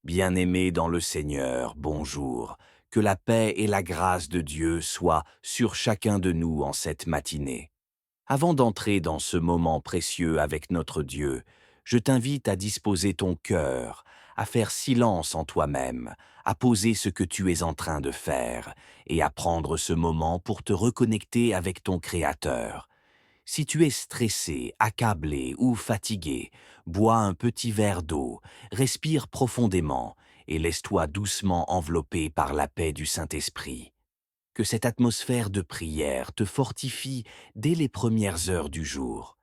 Bien-aimés dans le Seigneur, bonjour. Que la paix et la grâce de Dieu soient sur chacun de nous en cette matinée. Avant d'entrer dans ce moment précieux avec notre Dieu, je t'invite à disposer ton cœur, à faire silence en toi-même, à poser ce que tu es en train de faire et à prendre ce moment pour te reconnecter avec ton Créateur. Si tu es stressé, accablé ou fatigué, bois un petit verre d'eau, respire profondément et laisse-toi doucement envelopper par la paix du Saint-Esprit. Que cette atmosphère de prière te fortifie dès les premières heures du jour.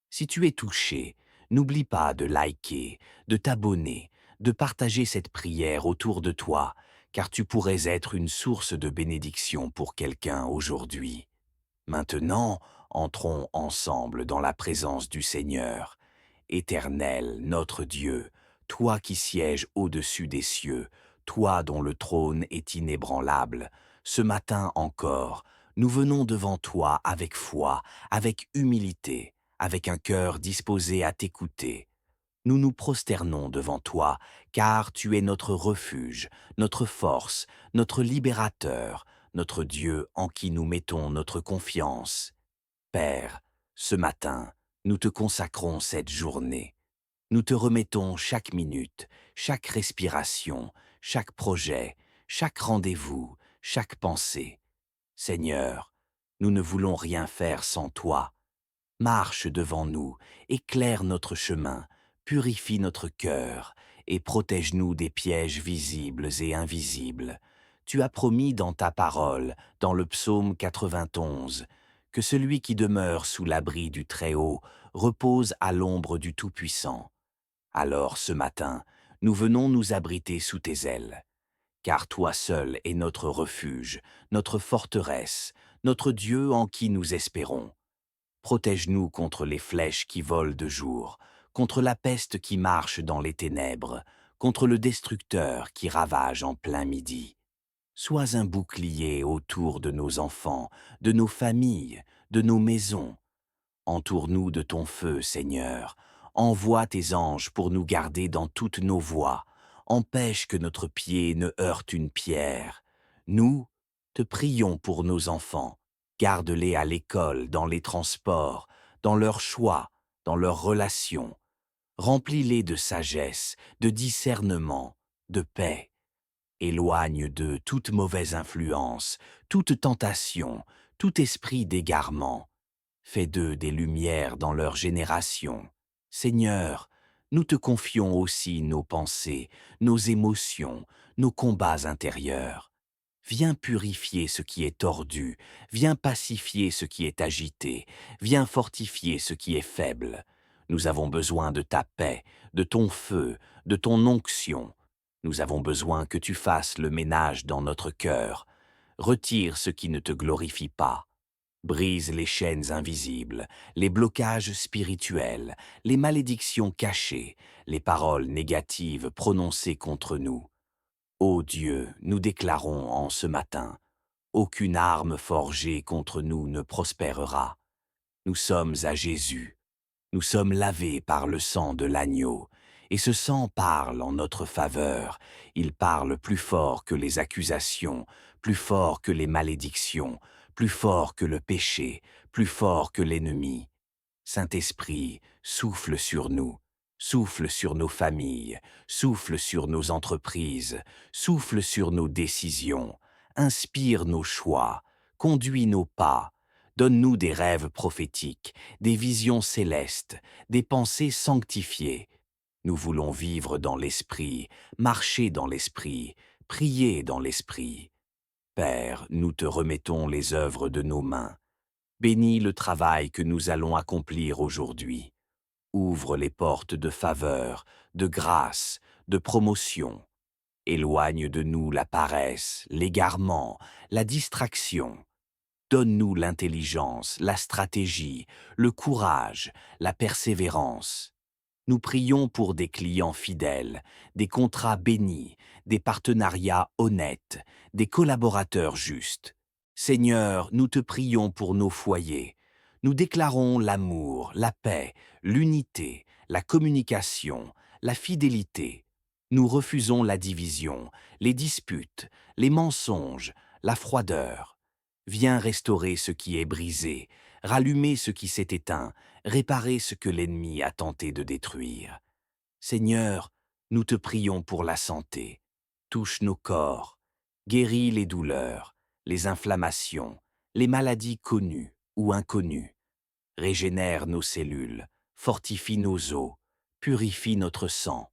Si tu es touché, n'oublie pas de liker, de t'abonner, de partager cette prière autour de toi, car tu pourrais être une source de bénédiction pour quelqu'un aujourd'hui. Maintenant, entrons ensemble dans la présence du Seigneur. Éternel, notre Dieu, toi qui sièges au-dessus des cieux, toi dont le trône est inébranlable, ce matin encore, nous venons devant toi avec foi, avec humilité, avec un cœur disposé à t'écouter. Nous nous prosternons devant toi, car tu es notre refuge, notre force, notre libérateur, notre Dieu en qui nous mettons notre confiance. Père, ce matin, nous te consacrons cette journée. Nous te remettons chaque minute, chaque respiration, chaque projet, chaque rendez-vous, chaque pensée. Seigneur, nous ne voulons rien faire sans toi. Marche devant nous, éclaire notre chemin, purifie notre cœur et protège-nous des pièges visibles et invisibles. Tu as promis dans ta parole, dans le psaume 91, que celui qui demeure sous l'abri du Très-Haut repose à l'ombre du Tout-Puissant. Alors ce matin, nous venons nous abriter sous tes ailes, car toi seul es notre refuge, notre forteresse, notre Dieu en qui nous espérons. Protège-nous contre les flèches qui volent de jour, contre la peste qui marche dans les ténèbres, contre le destructeur qui ravage en plein midi. Sois un bouclier autour de nos enfants, de nos familles, de nos maisons. Entoure-nous de ton feu, Seigneur. Envoie tes anges pour nous garder dans toutes nos voies. Empêche que notre pied ne heurte une pierre. Nous, te prions pour nos enfants. Garde-les à l'école, dans les transports, dans leurs choix, dans leurs relations. Remplis-les de sagesse, de discernement, de paix. Éloigne d'eux toute mauvaise influence, toute tentation, tout esprit d'égarement. Fais d'eux des lumières dans leur génération. Seigneur, nous te confions aussi nos pensées, nos émotions, nos combats intérieurs. Viens purifier ce qui est tordu, viens pacifier ce qui est agité, viens fortifier ce qui est faible. Nous avons besoin de ta paix, de ton feu, de ton onction. Nous avons besoin que tu fasses le ménage dans notre cœur. Retire ce qui ne te glorifie pas. Brise les chaînes invisibles, les blocages spirituels, les malédictions cachées, les paroles négatives prononcées contre nous. Ô Dieu, nous déclarons en ce matin, aucune arme forgée contre nous ne prospérera. Nous sommes à Jésus. Nous sommes lavés par le sang de l'agneau, et ce sang parle en notre faveur. Il parle plus fort que les accusations, plus fort que les malédictions, plus fort que le péché, plus fort que l'ennemi. Saint-Esprit, souffle sur nous, souffle sur nos familles, souffle sur nos entreprises, souffle sur nos décisions, inspire nos choix, conduis nos pas, donne-nous des rêves prophétiques, des visions célestes, des pensées sanctifiées. Nous voulons vivre dans l'Esprit, marcher dans l'Esprit, prier dans l'Esprit. Père, nous te remettons les œuvres de nos mains. Bénis le travail que nous allons accomplir aujourd'hui. Ouvre les portes de faveur, de grâce, de promotion. Éloigne de nous la paresse, l'égarement, la distraction. Donne-nous l'intelligence, la stratégie, le courage, la persévérance. Nous prions pour des clients fidèles, des contrats bénis, des partenariats honnêtes, des collaborateurs justes. Seigneur, nous te prions pour nos foyers. Nous déclarons l'amour, la paix, l'unité, la communication, la fidélité. Nous refusons la division, les disputes, les mensonges, la froideur. Viens restaurer ce qui est brisé, rallumer ce qui s'est éteint, réparer ce que l'ennemi a tenté de détruire. Seigneur, nous te prions pour la santé. Touche nos corps, guéris les douleurs, les inflammations, les maladies connues ou inconnues. Régénère nos cellules, fortifie nos os, purifie notre sang.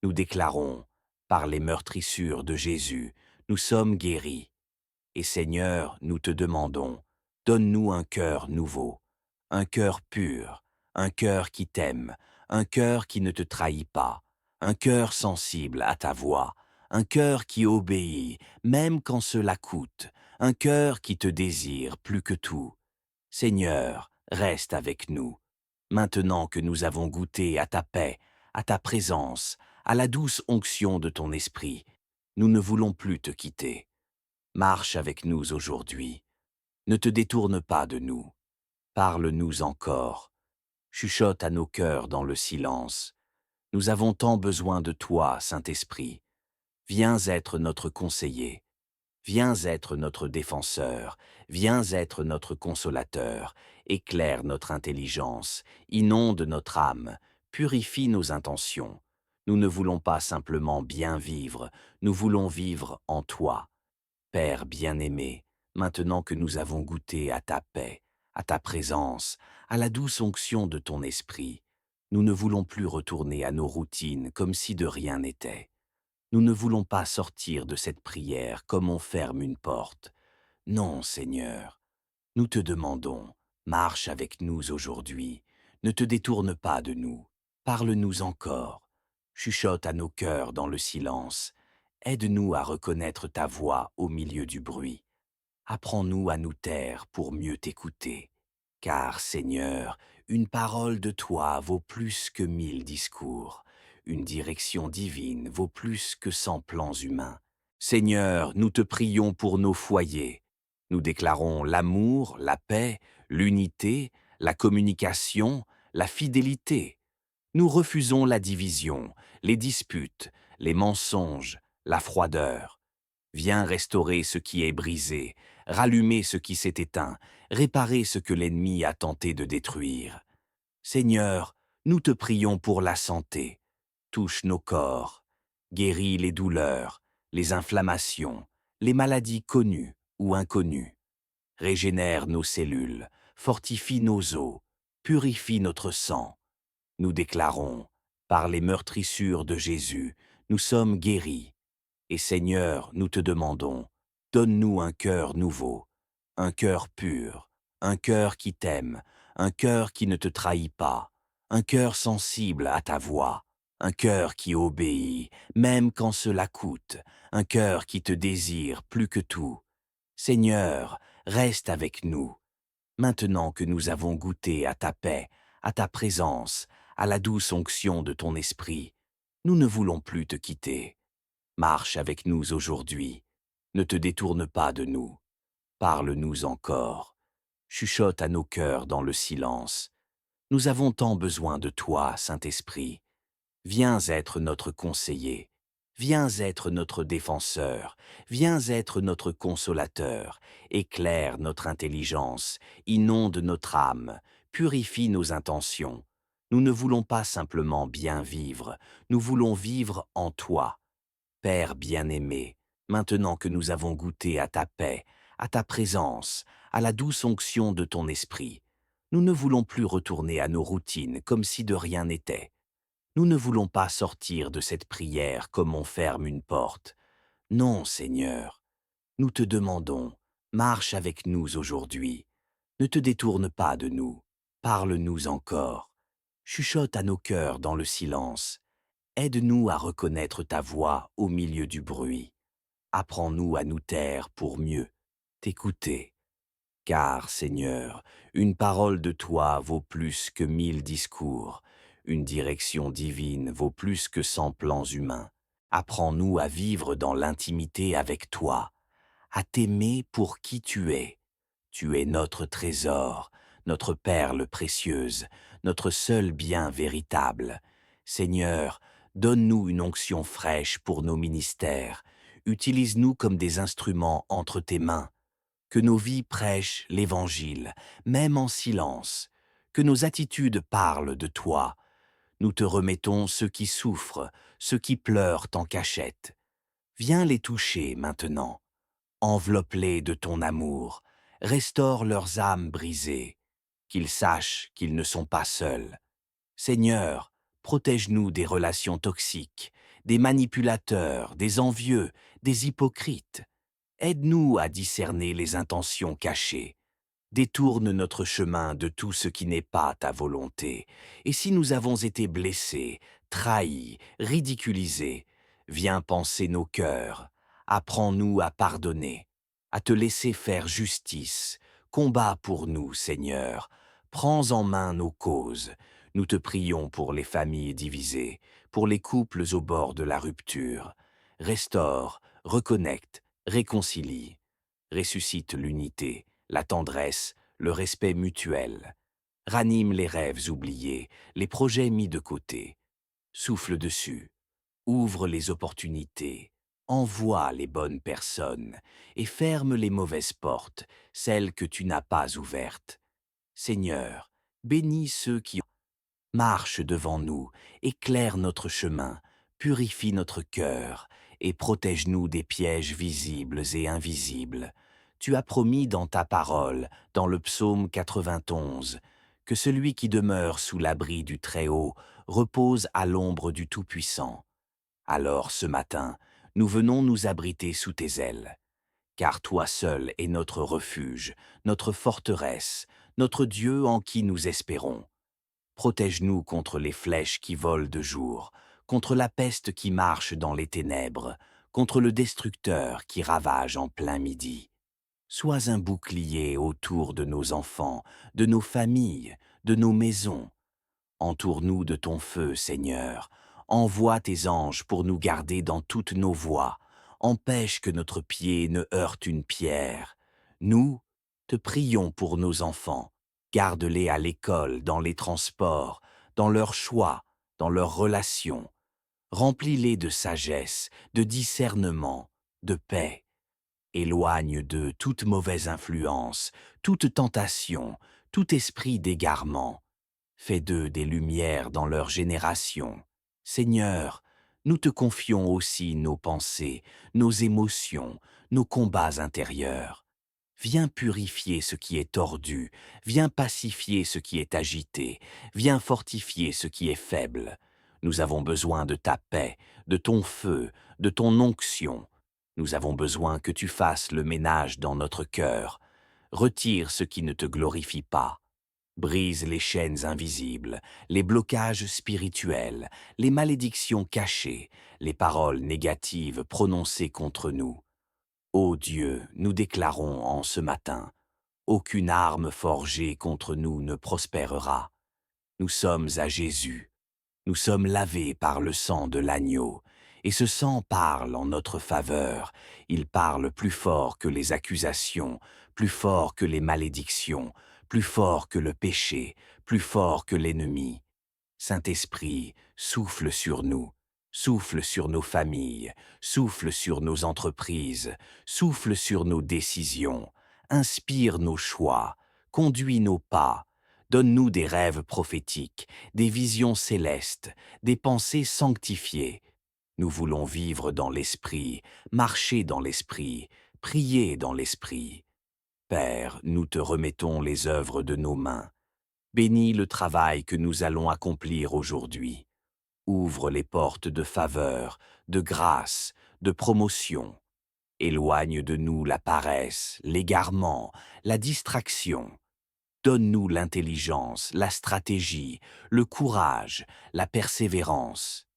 Nous déclarons, par les meurtrissures de Jésus, nous sommes guéris. Et Seigneur, nous te demandons, donne-nous un cœur nouveau, un cœur pur, un cœur qui t'aime, un cœur qui ne te trahit pas, un cœur sensible à ta voix, un cœur qui obéit, même quand cela coûte, un cœur qui te désire plus que tout. Seigneur, reste avec nous. Maintenant que nous avons goûté à ta paix, à ta présence, à la douce onction de ton esprit, nous ne voulons plus te quitter. Marche avec nous aujourd'hui. Ne te détourne pas de nous. Parle-nous encore. Chuchote à nos cœurs dans le silence. Nous avons tant besoin de toi, Saint-Esprit. Viens être notre conseiller. Viens être notre défenseur, viens être notre consolateur, éclaire notre intelligence, inonde notre âme, purifie nos intentions. Nous ne voulons pas simplement bien vivre, nous voulons vivre en toi. Père bien-aimé, maintenant que nous avons goûté à ta paix, à ta présence, à la douce onction de ton esprit, nous ne voulons plus retourner à nos routines comme si de rien n'était. Nous ne voulons pas sortir de cette prière comme on ferme une porte. Non, Seigneur, nous te demandons, marche avec nous aujourd'hui, ne te détourne pas de nous, parle-nous encore, chuchote à nos cœurs dans le silence, aide-nous à reconnaître ta voix au milieu du bruit. Apprends-nous à nous taire pour mieux t'écouter. Car, Seigneur, une parole de toi vaut plus que 1000 discours. Une direction divine vaut plus que 100 plans humains. Seigneur, nous te prions pour nos foyers. Nous déclarons l'amour, la paix, l'unité, la communication, la fidélité. Nous refusons la division, les disputes, les mensonges, la froideur. Viens restaurer ce qui est brisé, rallumer ce qui s'est éteint, réparer ce que l'ennemi a tenté de détruire. Seigneur, nous te prions pour la santé. Touche nos corps, guéris les douleurs, les inflammations, les maladies connues ou inconnues. Régénère nos cellules, fortifie nos os, purifie notre sang. Nous déclarons, par les meurtrissures de Jésus, nous sommes guéris. Et Seigneur, nous te demandons, donne-nous un cœur nouveau, un cœur pur, un cœur qui t'aime, un cœur qui ne te trahit pas, un cœur sensible à ta voix, un cœur qui obéit, même quand cela coûte, un cœur qui te désire plus que tout. Seigneur, reste avec nous. Maintenant que nous avons goûté à ta paix, à ta présence, à la douce onction de ton esprit, nous ne voulons plus te quitter. Marche avec nous aujourd'hui. Ne te détourne pas de nous. Parle-nous encore. Chuchote à nos cœurs dans le silence. Nous avons tant besoin de toi, Saint-Esprit. Viens être notre conseiller. Viens être notre défenseur. Viens être notre consolateur. Éclaire notre intelligence. Inonde notre âme. Purifie nos intentions. Nous ne voulons pas simplement bien vivre. Nous voulons vivre en toi. Père bien-aimé, maintenant que nous avons goûté à ta paix, à ta présence, à la douce onction de ton esprit, nous ne voulons plus retourner à nos routines comme si de rien n'était. Nous ne voulons pas sortir de cette prière comme on ferme une porte. Non, Seigneur, nous te demandons, marche avec nous aujourd'hui. Ne te détourne pas de nous, parle-nous encore. Chuchote à nos cœurs dans le silence. Aide-nous à reconnaître ta voix au milieu du bruit. Apprends-nous à nous taire pour mieux t'écouter. Car, Seigneur, une parole de toi vaut plus que 1000 discours. Une direction divine vaut plus que 100 plans humains. Apprends-nous à vivre dans l'intimité avec toi, à t'aimer pour qui tu es. Tu es notre trésor, notre perle précieuse, notre seul bien véritable. Seigneur, Donne-nous une onction fraîche pour nos ministères. Utilise-nous comme des instruments entre tes mains. Que nos vies prêchent l'Évangile, même en silence. Que nos attitudes parlent de toi. Nous te remettons ceux qui souffrent, ceux qui pleurent en cachette. Viens les toucher maintenant. Enveloppe-les de ton amour. Restaure leurs âmes brisées. Qu'ils sachent qu'ils ne sont pas seuls. Seigneur, protège-nous des relations toxiques, des manipulateurs, des envieux, des hypocrites. Aide-nous à discerner les intentions cachées. Détourne notre chemin de tout ce qui n'est pas ta volonté. Et si nous avons été blessés, trahis, ridiculisés, viens panser nos cœurs. Apprends-nous à pardonner, à te laisser faire justice. Combat pour nous, Seigneur. Prends en main nos causes. Nous te prions pour les familles divisées, pour les couples au bord de la rupture. Restaure, reconnecte, réconcilie. Ressuscite l'unité, la tendresse, le respect mutuel. Ranime les rêves oubliés, les projets mis de côté. Souffle dessus, ouvre les opportunités, envoie les bonnes personnes et ferme les mauvaises portes, celles que tu n'as pas ouvertes. Seigneur, bénis ceux qui marchent devant nous, éclaire notre chemin, purifie notre cœur et protège-nous des pièges visibles et invisibles. Tu as promis dans ta parole, dans le psaume 91, que celui qui demeure sous l'abri du Très-Haut repose à l'ombre du Tout-Puissant. Alors ce matin, nous venons nous abriter sous tes ailes, car toi seul es notre refuge, notre forteresse, notre Dieu en qui nous espérons. Protège-nous contre les flèches qui volent de jour, contre la peste qui marche dans les ténèbres, contre le destructeur qui ravage en plein midi. Sois un bouclier autour de nos enfants, de nos familles, de nos maisons. Entoure-nous de ton feu, Seigneur. Envoie tes anges pour nous garder dans toutes nos voies. Empêche que notre pied ne heurte une pierre. Nous, te prions pour nos enfants. Garde-les à l'école, dans les transports, dans leurs choix, dans leurs relations. Remplis-les de sagesse, de discernement, de paix. Éloigne d'eux toute mauvaise influence, toute tentation, tout esprit d'égarement. Fais d'eux des lumières dans leur génération. Seigneur, nous te confions aussi nos pensées, nos émotions, nos combats intérieurs. Viens purifier ce qui est tordu, viens pacifier ce qui est agité, viens fortifier ce qui est faible. Nous avons besoin de ta paix, de ton feu, de ton onction. Nous avons besoin que tu fasses le ménage dans notre cœur. Retire ce qui ne te glorifie pas. Brise les chaînes invisibles, les blocages spirituels, les malédictions cachées, les paroles négatives prononcées contre nous. Ô Dieu, nous déclarons en ce matin, aucune arme forgée contre nous ne prospérera. Nous sommes à Jésus. Nous sommes lavés par le sang de l'agneau, et ce sang parle en notre faveur. Il parle plus fort que les accusations, plus fort que les malédictions, plus fort que le péché, plus fort que l'ennemi. Saint-Esprit, souffle sur nous, souffle sur nos familles, souffle sur nos entreprises, souffle sur nos décisions, inspire nos choix, conduis nos pas, donne-nous des rêves prophétiques, des visions célestes, des pensées sanctifiées. Nous voulons vivre dans l'Esprit, marcher dans l'Esprit, prier dans l'Esprit. Père, nous te remettons les œuvres de nos mains. Bénis le travail que nous allons accomplir aujourd'hui. Ouvre les portes de faveur, de grâce, de promotion. Éloigne de nous la paresse, l'égarement, la distraction. Donne-nous l'intelligence, la stratégie, le courage, la persévérance.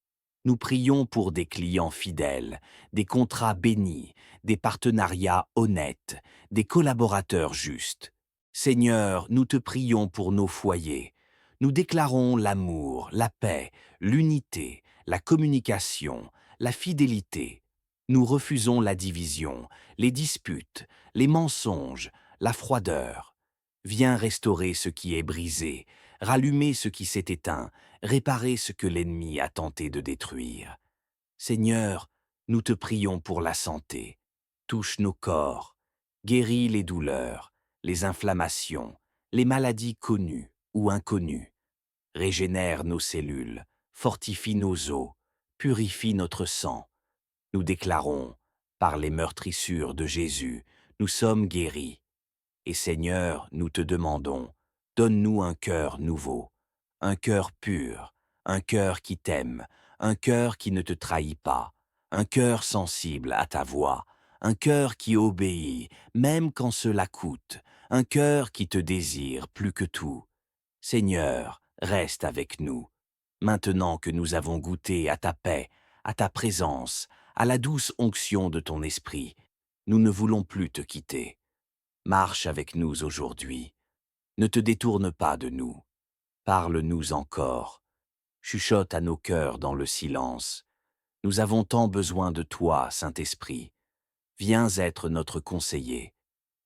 Nous prions pour des clients fidèles, des contrats bénis, des partenariats honnêtes, des collaborateurs justes. Seigneur, nous te prions pour nos foyers. Nous déclarons l'amour, la paix, l'unité, la communication, la fidélité. Nous refusons la division, les disputes, les mensonges, la froideur. Viens restaurer ce qui est brisé, rallumer ce qui s'est éteint, réparer ce que l'ennemi a tenté de détruire. Seigneur, nous te prions pour la santé. Touche nos corps, guéris les douleurs, les inflammations, les maladies connues ou inconnues. Régénère nos cellules, fortifie nos os, purifie notre sang. Nous déclarons, par les meurtrissures de Jésus, nous sommes guéris. Et Seigneur, nous te demandons, donne-nous un cœur nouveau, un cœur pur, un cœur qui t'aime, un cœur qui ne te trahit pas, un cœur sensible à ta voix, un cœur qui obéit, même quand cela coûte, un cœur qui te désire plus que tout. Seigneur, reste avec nous. Maintenant que nous avons goûté à ta paix, à ta présence, à la douce onction de ton esprit, nous ne voulons plus te quitter. Marche avec nous aujourd'hui. Ne te détourne pas de nous. Parle-nous encore. Chuchote à nos cœurs dans le silence. Nous avons tant besoin de toi, Saint-Esprit. Viens être notre conseiller.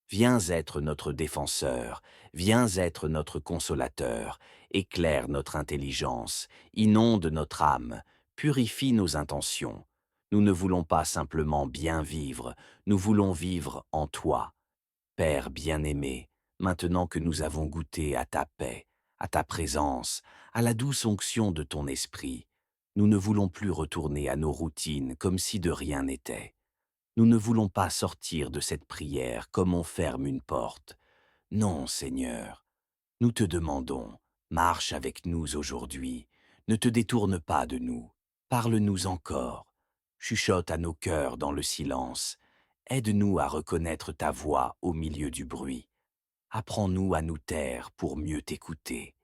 Viens être notre défenseur. Viens être notre consolateur. Éclaire notre intelligence. Inonde notre âme. Purifie nos intentions. Nous ne voulons pas simplement bien vivre. Nous voulons vivre en toi. Père bien-aimé, maintenant que nous avons goûté à ta paix, à ta présence, à la douce onction de ton esprit, nous ne voulons plus retourner à nos routines comme si de rien n'était. Nous ne voulons pas sortir de cette prière comme on ferme une porte. Non, Seigneur, nous te demandons, marche avec nous aujourd'hui, ne te détourne pas de nous, parle-nous encore, chuchote à nos cœurs dans le silence, aide-nous à reconnaître ta voix au milieu du bruit. Apprends-nous à nous taire pour mieux t'écouter.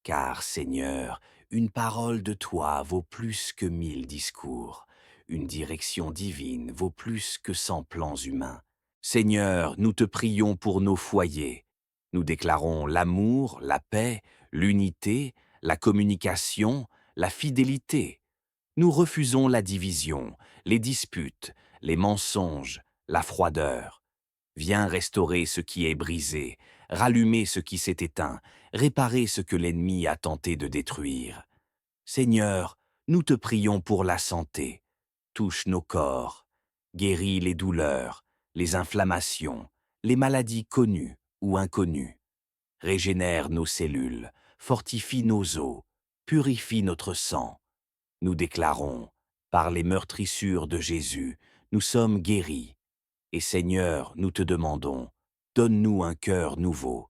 Car, Seigneur, une parole de toi vaut plus que 1000 discours. Une direction divine vaut plus que 100 plans humains. Seigneur, nous te prions pour nos foyers. Nous déclarons l'amour, la paix, l'unité, la communication, la fidélité. Nous refusons la division, les disputes, les mensonges, la froideur. Viens restaurer ce qui est brisé, rallumer ce qui s'est éteint, réparer ce que l'ennemi a tenté de détruire. Seigneur, nous te prions pour la santé. Touche nos corps, guéris les douleurs, les inflammations, les maladies connues ou inconnues. Régénère nos cellules, fortifie nos os, purifie notre sang. Nous déclarons, par les meurtrissures de Jésus, nous sommes guéris. Et Seigneur, nous te demandons, donne-nous un cœur nouveau,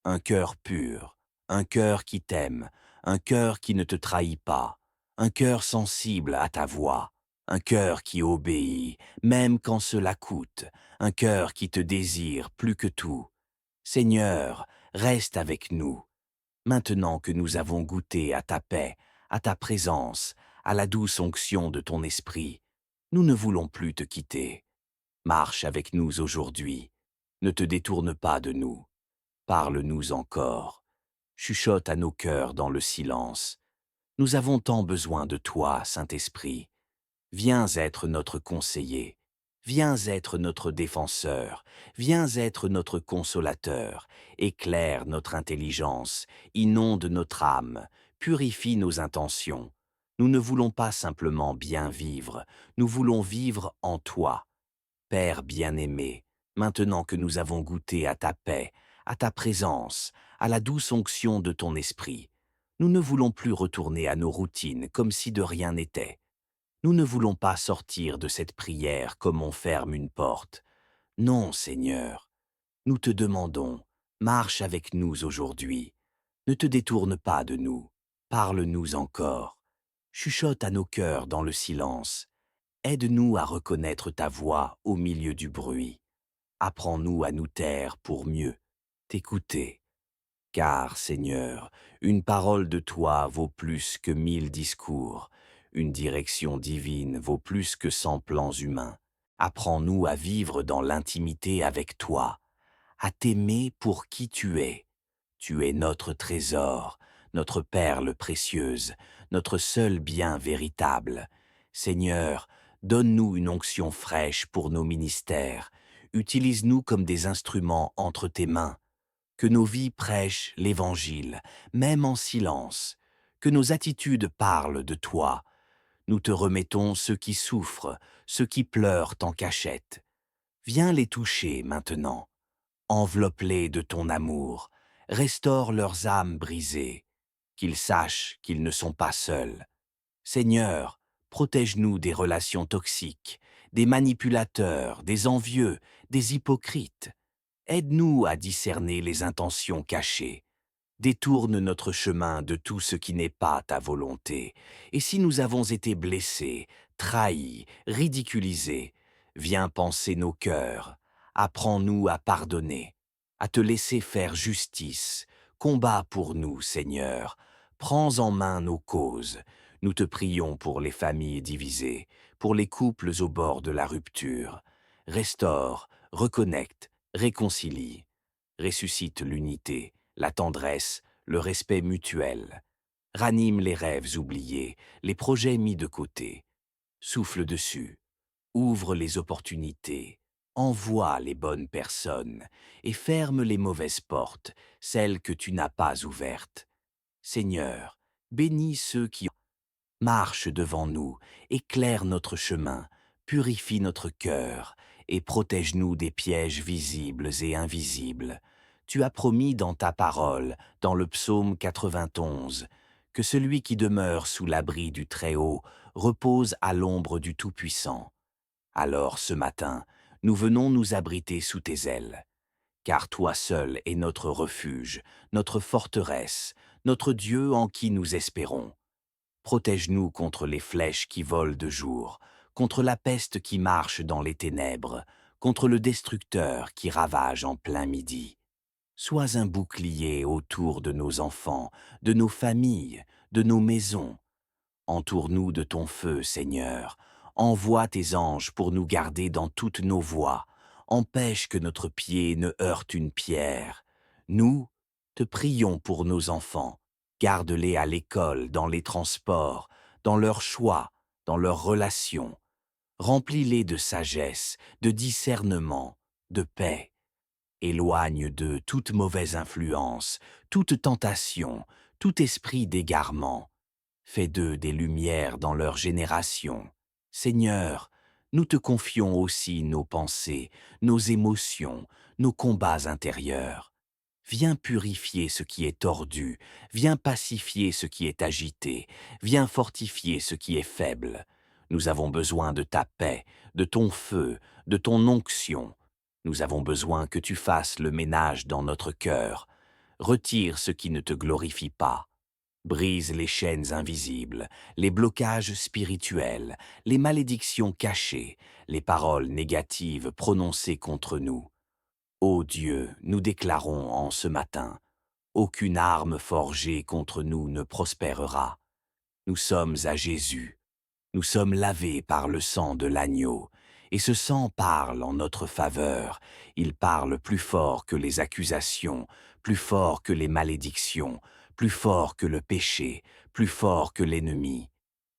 un cœur pur, un cœur qui t'aime, un cœur qui ne te trahit pas, un cœur sensible à ta voix, un cœur qui obéit, même quand cela coûte, un cœur qui te désire plus que tout. Seigneur, reste avec nous. Maintenant que nous avons goûté à ta paix, à ta présence, à la douce onction de ton esprit, nous ne voulons plus te quitter. Marche avec nous aujourd'hui. Ne te détourne pas de nous. Parle-nous encore. Chuchote à nos cœurs dans le silence. Nous avons tant besoin de toi, Saint-Esprit. Viens être notre conseiller. Viens être notre défenseur. Viens être notre consolateur. Éclaire notre intelligence. Inonde notre âme. Purifie nos intentions. Nous ne voulons pas simplement bien vivre. Nous voulons vivre en toi. Père bien-aimé, maintenant que nous avons goûté à ta paix, à ta présence, à la douce onction de ton esprit, nous ne voulons plus retourner à nos routines comme si de rien n'était. Nous ne voulons pas sortir de cette prière comme on ferme une porte. Non, Seigneur, nous te demandons, marche avec nous aujourd'hui. Ne te détourne pas de nous. Parle-nous encore. Chuchote à nos cœurs dans le silence. Aide-nous à reconnaître ta voix au milieu du bruit. Apprends-nous à nous taire pour mieux t'écouter. Car, Seigneur, une parole de toi vaut plus que 1000 discours. Une direction divine vaut plus que 100 plans humains. Apprends-nous à vivre dans l'intimité avec toi, à t'aimer pour qui tu es. Tu es notre trésor, notre perle précieuse, notre seul bien véritable. Seigneur, donne-nous une onction fraîche pour nos ministères. Utilise-nous comme des instruments entre tes mains. Que nos vies prêchent l'Évangile, même en silence, que nos attitudes parlent de toi. Nous te remettons ceux qui souffrent, ceux qui pleurent en cachette. Viens les toucher maintenant. Enveloppe-les de ton amour, restaure leurs âmes brisées, qu'ils sachent qu'ils ne sont pas seuls. Seigneur, protège-nous des relations toxiques, des manipulateurs, des envieux, des hypocrites. Aide-nous à discerner les intentions cachées. Détourne notre chemin de tout ce qui n'est pas ta volonté. Et si nous avons été blessés, trahis, ridiculisés, viens penser nos cœurs. Apprends-nous à pardonner, à te laisser faire justice. Combat pour nous, Seigneur. Prends en main nos causes. Nous te prions pour les familles divisées, pour les couples au bord de la rupture. Restaure, reconnecte, réconcilie. Ressuscite l'unité, la tendresse, le respect mutuel. Ranime les rêves oubliés, les projets mis de côté. Souffle dessus, ouvre les opportunités, envoie les bonnes personnes et ferme les mauvaises portes, celles que tu n'as pas ouvertes. Seigneur, bénis ceux qui marche devant nous, éclaire notre chemin, purifie notre cœur et protège-nous des pièges visibles et invisibles. Tu as promis dans ta parole, dans le psaume 91, que celui qui demeure sous l'abri du Très-Haut repose à l'ombre du Tout-Puissant. Alors ce matin, nous venons nous abriter sous tes ailes, car toi seul es notre refuge, notre forteresse, notre Dieu en qui nous espérons. Protège-nous contre les flèches qui volent de jour, contre la peste qui marche dans les ténèbres, contre le destructeur qui ravage en plein midi. Sois un bouclier autour de nos enfants, de nos familles, de nos maisons. Entoure-nous de ton feu, Seigneur. Envoie tes anges pour nous garder dans toutes nos voies. Empêche que notre pied ne heurte une pierre. Nous, te prions pour nos enfants. Garde-les à l'école, dans les transports, dans leurs choix, dans leurs relations. Remplis-les de sagesse, de discernement, de paix. Éloigne d'eux toute mauvaise influence, toute tentation, tout esprit d'égarement. Fais d'eux des lumières dans leur génération. Seigneur, nous te confions aussi nos pensées, nos émotions, nos combats intérieurs. Viens purifier ce qui est tordu, viens pacifier ce qui est agité, viens fortifier ce qui est faible. Nous avons besoin de ta paix, de ton feu, de ton onction. Nous avons besoin que tu fasses le ménage dans notre cœur. Retire ce qui ne te glorifie pas. Brise les chaînes invisibles, les blocages spirituels, les malédictions cachées, les paroles négatives prononcées contre nous. Ô Dieu, nous déclarons en ce matin, aucune arme forgée contre nous ne prospérera. Nous sommes à Jésus, nous sommes lavés par le sang de l'agneau, et ce sang parle en notre faveur. Il parle plus fort que les accusations, plus fort que les malédictions, plus fort que le péché, plus fort que l'ennemi.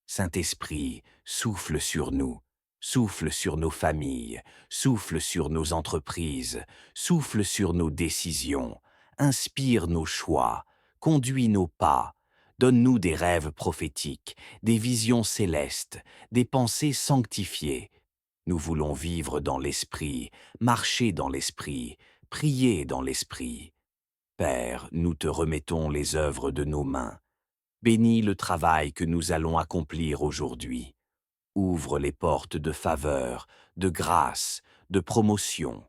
Saint-Esprit, souffle sur nous, souffle sur nos familles, souffle sur nos entreprises, souffle sur nos décisions, inspire nos choix, conduis nos pas, donne-nous des rêves prophétiques, des visions célestes, des pensées sanctifiées. Nous voulons vivre dans l'Esprit, marcher dans l'Esprit, prier dans l'Esprit. Père, nous te remettons les œuvres de nos mains. Bénis le travail que nous allons accomplir aujourd'hui. Ouvre les portes de faveur, de grâce, de promotion.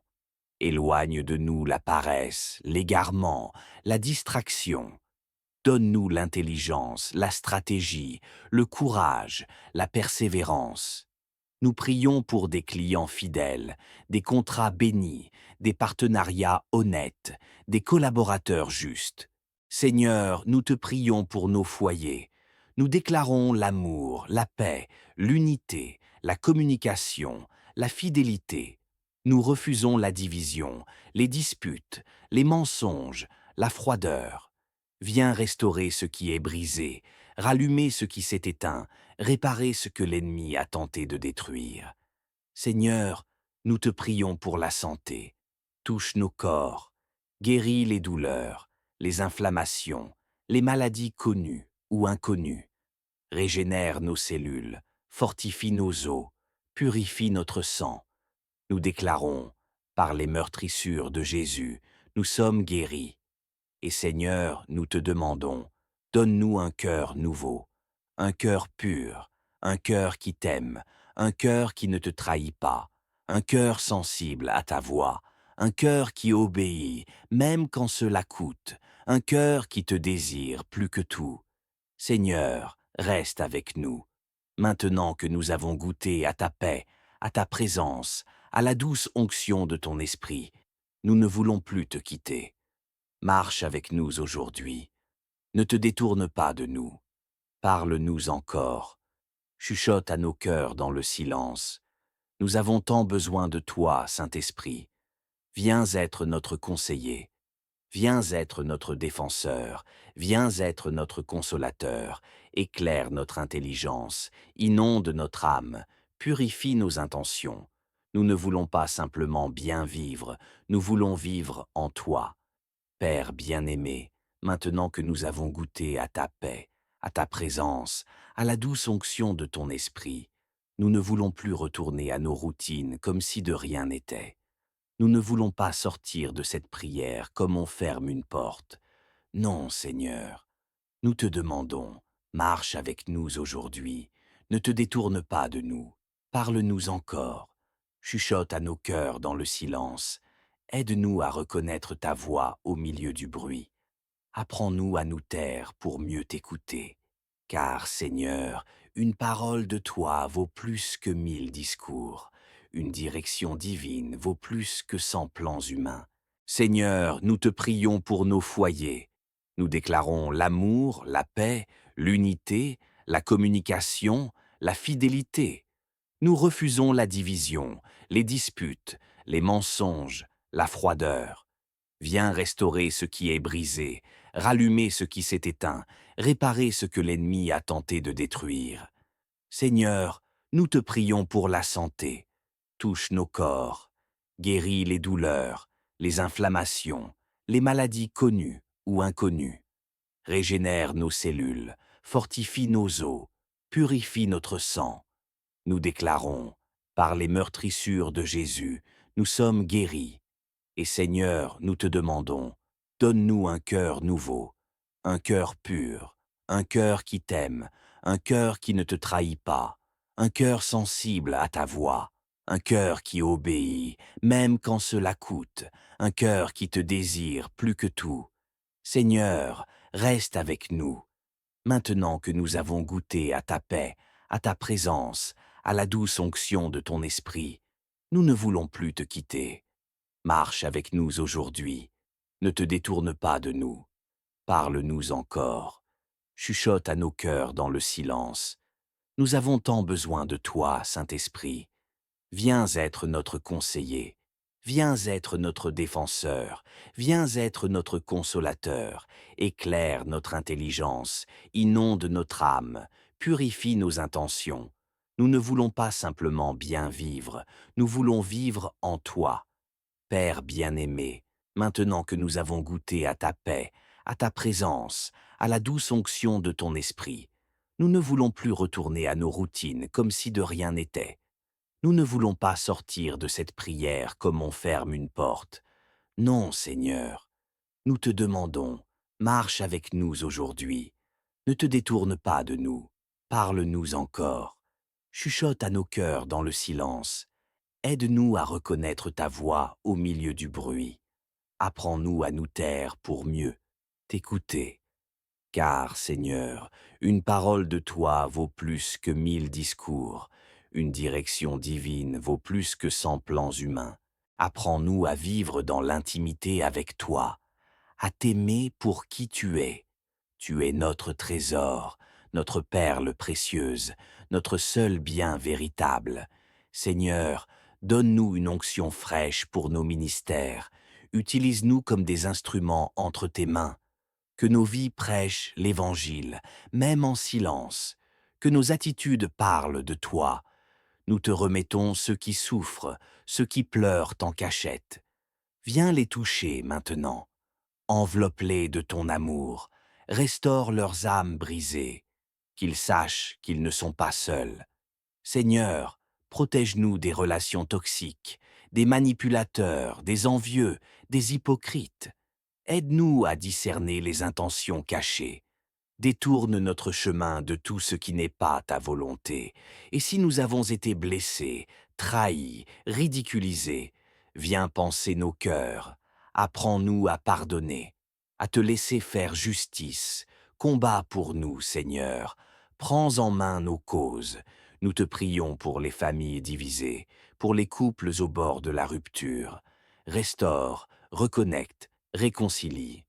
Éloigne de nous la paresse, l'égarement, la distraction. Donne-nous l'intelligence, la stratégie, le courage, la persévérance. Nous prions pour des clients fidèles, des contrats bénis, des partenariats honnêtes, des collaborateurs justes. Seigneur, nous te prions pour nos foyers. Nous déclarons l'amour, la paix, l'unité, la communication, la fidélité. Nous refusons la division, les disputes, les mensonges, la froideur. Viens restaurer ce qui est brisé, rallumer ce qui s'est éteint, réparer ce que l'ennemi a tenté de détruire. Seigneur, nous te prions pour la santé. Touche nos corps, Guéris les douleurs, les inflammations, les maladies connues ou inconnues. Régénère nos cellules, fortifie nos os, purifie notre sang. Nous déclarons, par les meurtrissures de Jésus, nous sommes guéris. Et Seigneur, nous te demandons, donne-nous un cœur nouveau, un cœur pur, un cœur qui t'aime, un cœur qui ne te trahit pas, un cœur sensible à ta voix, un cœur qui obéit, même quand cela coûte, un cœur qui te désire plus que tout. Seigneur, reste avec nous. Maintenant que nous avons goûté à ta paix, à ta présence, à la douce onction de ton esprit, nous ne voulons plus te quitter. Marche avec nous aujourd'hui. Ne te détourne pas de nous. Parle-nous encore. Chuchote à nos cœurs dans le silence. Nous avons tant besoin de toi, Saint-Esprit. Viens être notre conseiller. Viens être notre défenseur. Viens être notre consolateur. Éclaire notre intelligence. Inonde notre âme. Purifie nos intentions. Nous ne voulons pas simplement bien vivre. Nous voulons vivre en toi. Père bien-aimé, maintenant que nous avons goûté à ta paix, à ta présence, à la douce onction de ton esprit, nous ne voulons plus retourner à nos routines comme si de rien n'était. Nous ne voulons pas sortir de cette prière comme on ferme une porte. Non, Seigneur, nous te demandons, marche avec nous aujourd'hui, ne te détourne pas de nous, parle-nous encore, chuchote à nos cœurs dans le silence, aide-nous à reconnaître ta voix au milieu du bruit, apprends-nous à nous taire pour mieux t'écouter, car Seigneur, une parole de toi vaut plus que 1000 discours, une direction divine vaut plus que 100 plans humains. Seigneur, nous te prions pour nos foyers. Nous déclarons l'amour, la paix, l'unité, la communication, la fidélité. Nous refusons la division, les disputes, les mensonges, la froideur. Viens restaurer ce qui est brisé, rallumer ce qui s'est éteint, réparer ce que l'ennemi a tenté de détruire. Seigneur, nous te prions pour la santé. Touche nos corps, guéris les douleurs, les inflammations, les maladies connues ou inconnues. Régénère nos cellules, fortifie nos os, purifie notre sang. Nous déclarons, par les meurtrissures de Jésus, nous sommes guéris. Et Seigneur, nous te demandons, donne-nous un cœur nouveau, un cœur pur, un cœur qui t'aime, un cœur qui ne te trahit pas, un cœur sensible à ta voix, un cœur qui obéit, même quand cela coûte, un cœur qui te désire plus que tout. Seigneur, reste avec nous. Maintenant que nous avons goûté à ta paix, à ta présence, à la douce onction de ton esprit, nous ne voulons plus te quitter. Marche avec nous aujourd'hui. Ne te détourne pas de nous. Parle-nous encore. Chuchote à nos cœurs dans le silence. Nous avons tant besoin de toi, Saint-Esprit. Viens être notre conseiller. Viens être notre défenseur. Viens être notre consolateur. Éclaire notre intelligence. Inonde notre âme. Purifie nos intentions. Nous ne voulons pas simplement bien vivre. Nous voulons vivre en toi. Père bien-aimé, maintenant que nous avons goûté à ta paix, à ta présence, à la douce onction de ton esprit, nous ne voulons plus retourner à nos routines comme si de rien n'était. Nous ne voulons pas sortir de cette prière comme on ferme une porte. Non, Seigneur, nous te demandons, marche avec nous aujourd'hui. Ne te détourne pas de nous. Parle-nous encore. Chuchote à nos cœurs dans le silence. Aide-nous à reconnaître ta voix au milieu du bruit. Apprends-nous à nous taire pour mieux t'écouter. Car, Seigneur, une parole de toi vaut plus que 1000 discours. Une direction divine vaut plus que 100 plans humains. Apprends-nous à vivre dans l'intimité avec toi, à t'aimer pour qui tu es. Tu es notre trésor, notre perle précieuse, notre seul bien véritable. Seigneur, donne-nous une onction fraîche pour nos ministères. Utilise-nous comme des instruments entre tes mains. Que nos vies prêchent l'Évangile, même en silence. Que nos attitudes parlent de toi. Nous te remettons ceux qui souffrent, ceux qui pleurent en cachette. Viens les toucher maintenant. Enveloppe-les de ton amour, restaure leurs âmes brisées, qu'ils sachent qu'ils ne sont pas seuls. Seigneur, protège-nous des relations toxiques, des manipulateurs, des envieux, des hypocrites. Aide-nous à discerner les intentions cachées. Détourne notre chemin de tout ce qui n'est pas ta volonté. Et si nous avons été blessés, trahis, ridiculisés, viens panser nos cœurs. Apprends-nous à pardonner, à te laisser faire justice. Combat pour nous, Seigneur. Prends en main nos causes. Nous te prions pour les familles divisées, pour les couples au bord de la rupture. Restaure, reconnecte, réconcilie.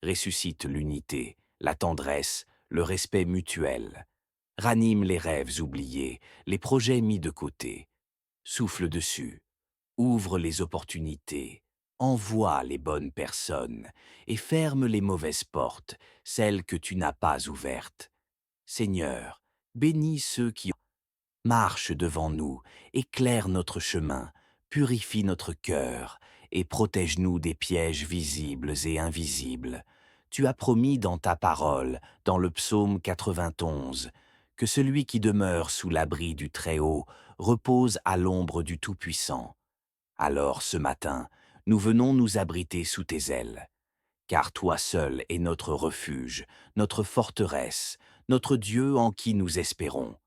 Ressuscite l'unité, la tendresse, le respect mutuel. Ranime les rêves oubliés, les projets mis de côté. Souffle dessus, ouvre les opportunités, envoie les bonnes personnes et ferme les mauvaises portes, celles que tu n'as pas ouvertes. Seigneur, bénis ceux qui marchent devant nous, éclaire notre chemin, purifie notre cœur et protège-nous des pièges visibles et invisibles. Tu as promis dans ta parole, dans le psaume 91, que celui qui demeure sous l'abri du Très-Haut repose à l'ombre du Tout-Puissant. Alors ce matin, nous venons nous abriter sous tes ailes, car toi seul es notre refuge, notre forteresse, notre Dieu en qui nous espérons.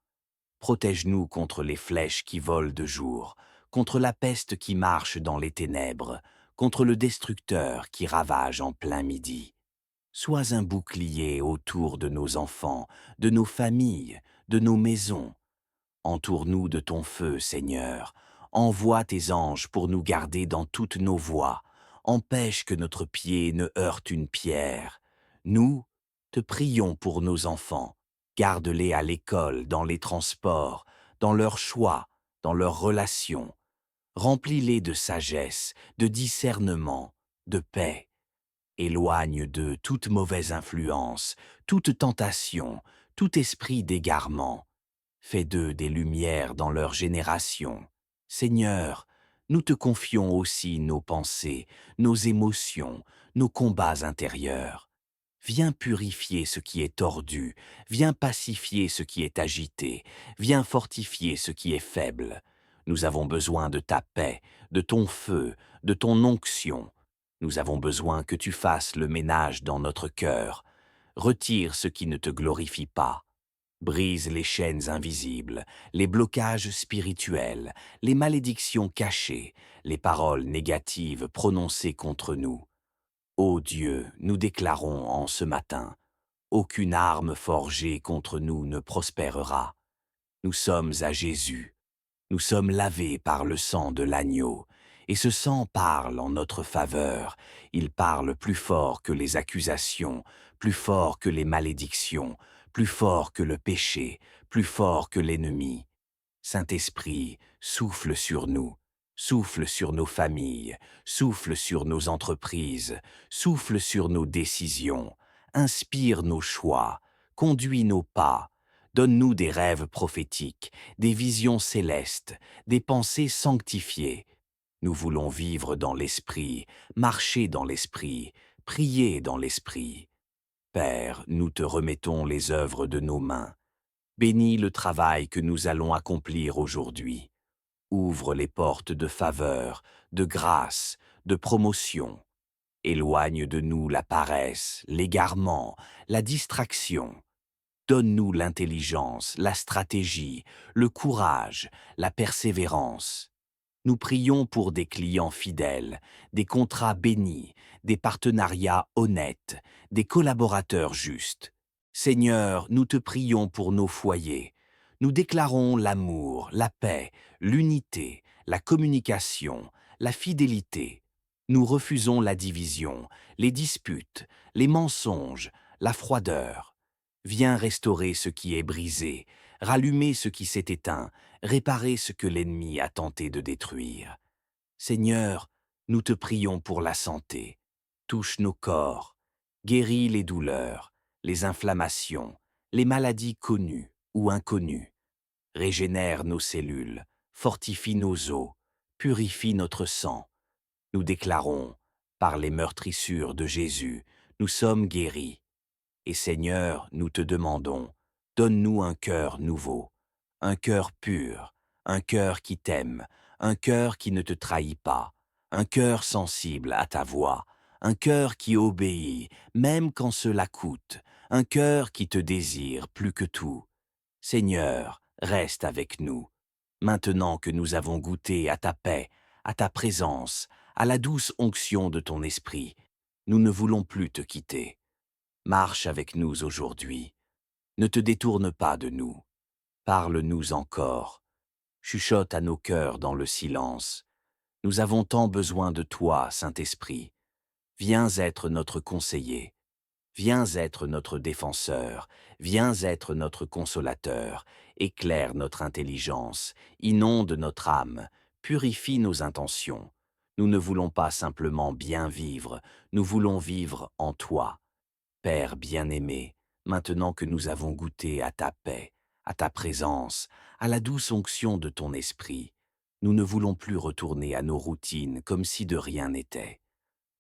Protège-nous contre les flèches qui volent de jour, contre la peste qui marche dans les ténèbres, contre le destructeur qui ravage en plein midi. Sois un bouclier autour de nos enfants, de nos familles, de nos maisons. Entoure-nous de ton feu, Seigneur. Envoie tes anges pour nous garder dans toutes nos voies. Empêche que notre pied ne heurte une pierre. Nous, te prions pour nos enfants. Garde-les à l'école, dans les transports, dans leurs choix, dans leurs relations. Remplis-les de sagesse, de discernement, de paix. Éloigne d'eux toute mauvaise influence, toute tentation, tout esprit d'égarement. Fais d'eux des lumières dans leur génération. Seigneur, nous te confions aussi nos pensées, nos émotions, nos combats intérieurs. Viens purifier ce qui est tordu, viens pacifier ce qui est agité, viens fortifier ce qui est faible. Nous avons besoin de ta paix, de ton feu, de ton onction. Nous avons besoin que tu fasses le ménage dans notre cœur. Retire ce qui ne te glorifie pas. Brise les chaînes invisibles, les blocages spirituels, les malédictions cachées, les paroles négatives prononcées contre nous. Ô Dieu, nous déclarons en ce matin, aucune arme forgée contre nous ne prospérera. Nous sommes à Jésus. Nous sommes lavés par le sang de l'agneau, et ce sang parle en notre faveur. Il parle plus fort que les accusations, plus fort que les malédictions, plus fort que le péché, plus fort que l'ennemi. Saint-Esprit, souffle sur nous, souffle sur nos familles, souffle sur nos entreprises, souffle sur nos décisions, inspire nos choix, conduis nos pas, donne-nous des rêves prophétiques, des visions célestes, des pensées sanctifiées. Nous voulons vivre dans l'Esprit, marcher dans l'Esprit, prier dans l'Esprit. Père, nous te remettons les œuvres de nos mains. Bénis le travail que nous allons accomplir aujourd'hui. Ouvre les portes de faveur, de grâce, de promotion. Éloigne de nous la paresse, l'égarement, la distraction. Donne-nous l'intelligence, la stratégie, le courage, la persévérance. Nous prions pour des clients fidèles, des contrats bénis, des partenariats honnêtes, des collaborateurs justes. Seigneur, nous te prions pour nos foyers. Nous déclarons l'amour, la paix, l'unité, la communication, la fidélité. Nous refusons la division, les disputes, les mensonges, la froideur. Viens restaurer ce qui est brisé, rallumer ce qui s'est éteint, réparer ce que l'ennemi a tenté de détruire. Seigneur, nous te prions pour la santé. Touche nos corps, guéris les douleurs, les inflammations, les maladies connues ou inconnues. Régénère nos cellules, fortifie nos os, purifie notre sang. Nous déclarons Par les meurtrissures de Jésus, nous sommes guéris. Et Seigneur, nous te demandons, donne-nous un cœur nouveau, un cœur pur, un cœur qui t'aime, un cœur qui ne te trahit pas, un cœur sensible à ta voix, un cœur qui obéit, même quand cela coûte, un cœur qui te désire plus que tout. Seigneur, reste avec nous. Maintenant que nous avons goûté à ta paix, à ta présence, à la douce onction de ton esprit, nous ne voulons plus te quitter. Marche avec nous aujourd'hui. Ne te détourne pas de nous. Parle-nous encore. Chuchote à nos cœurs dans le silence. Nous avons tant besoin de toi, Saint-Esprit. Viens être notre conseiller. Viens être notre défenseur, viens être notre consolateur, éclaire notre intelligence, inonde notre âme, purifie nos intentions. Nous ne voulons pas simplement bien vivre, nous voulons vivre en toi. Père bien-aimé, maintenant que nous avons goûté à ta paix, à ta présence, à la douce onction de ton esprit, nous ne voulons plus retourner à nos routines comme si de rien n'était.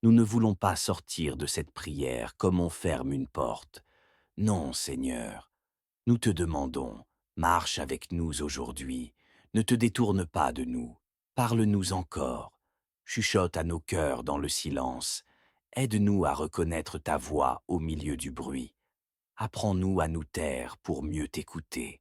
Nous ne voulons pas sortir de cette prière comme on ferme une porte. Non, Seigneur, nous te demandons, marche avec nous aujourd'hui, ne te détourne pas de nous, parle-nous encore, chuchote à nos cœurs dans le silence, aide-nous à reconnaître ta voix au milieu du bruit. Apprends-nous à nous taire pour mieux t'écouter.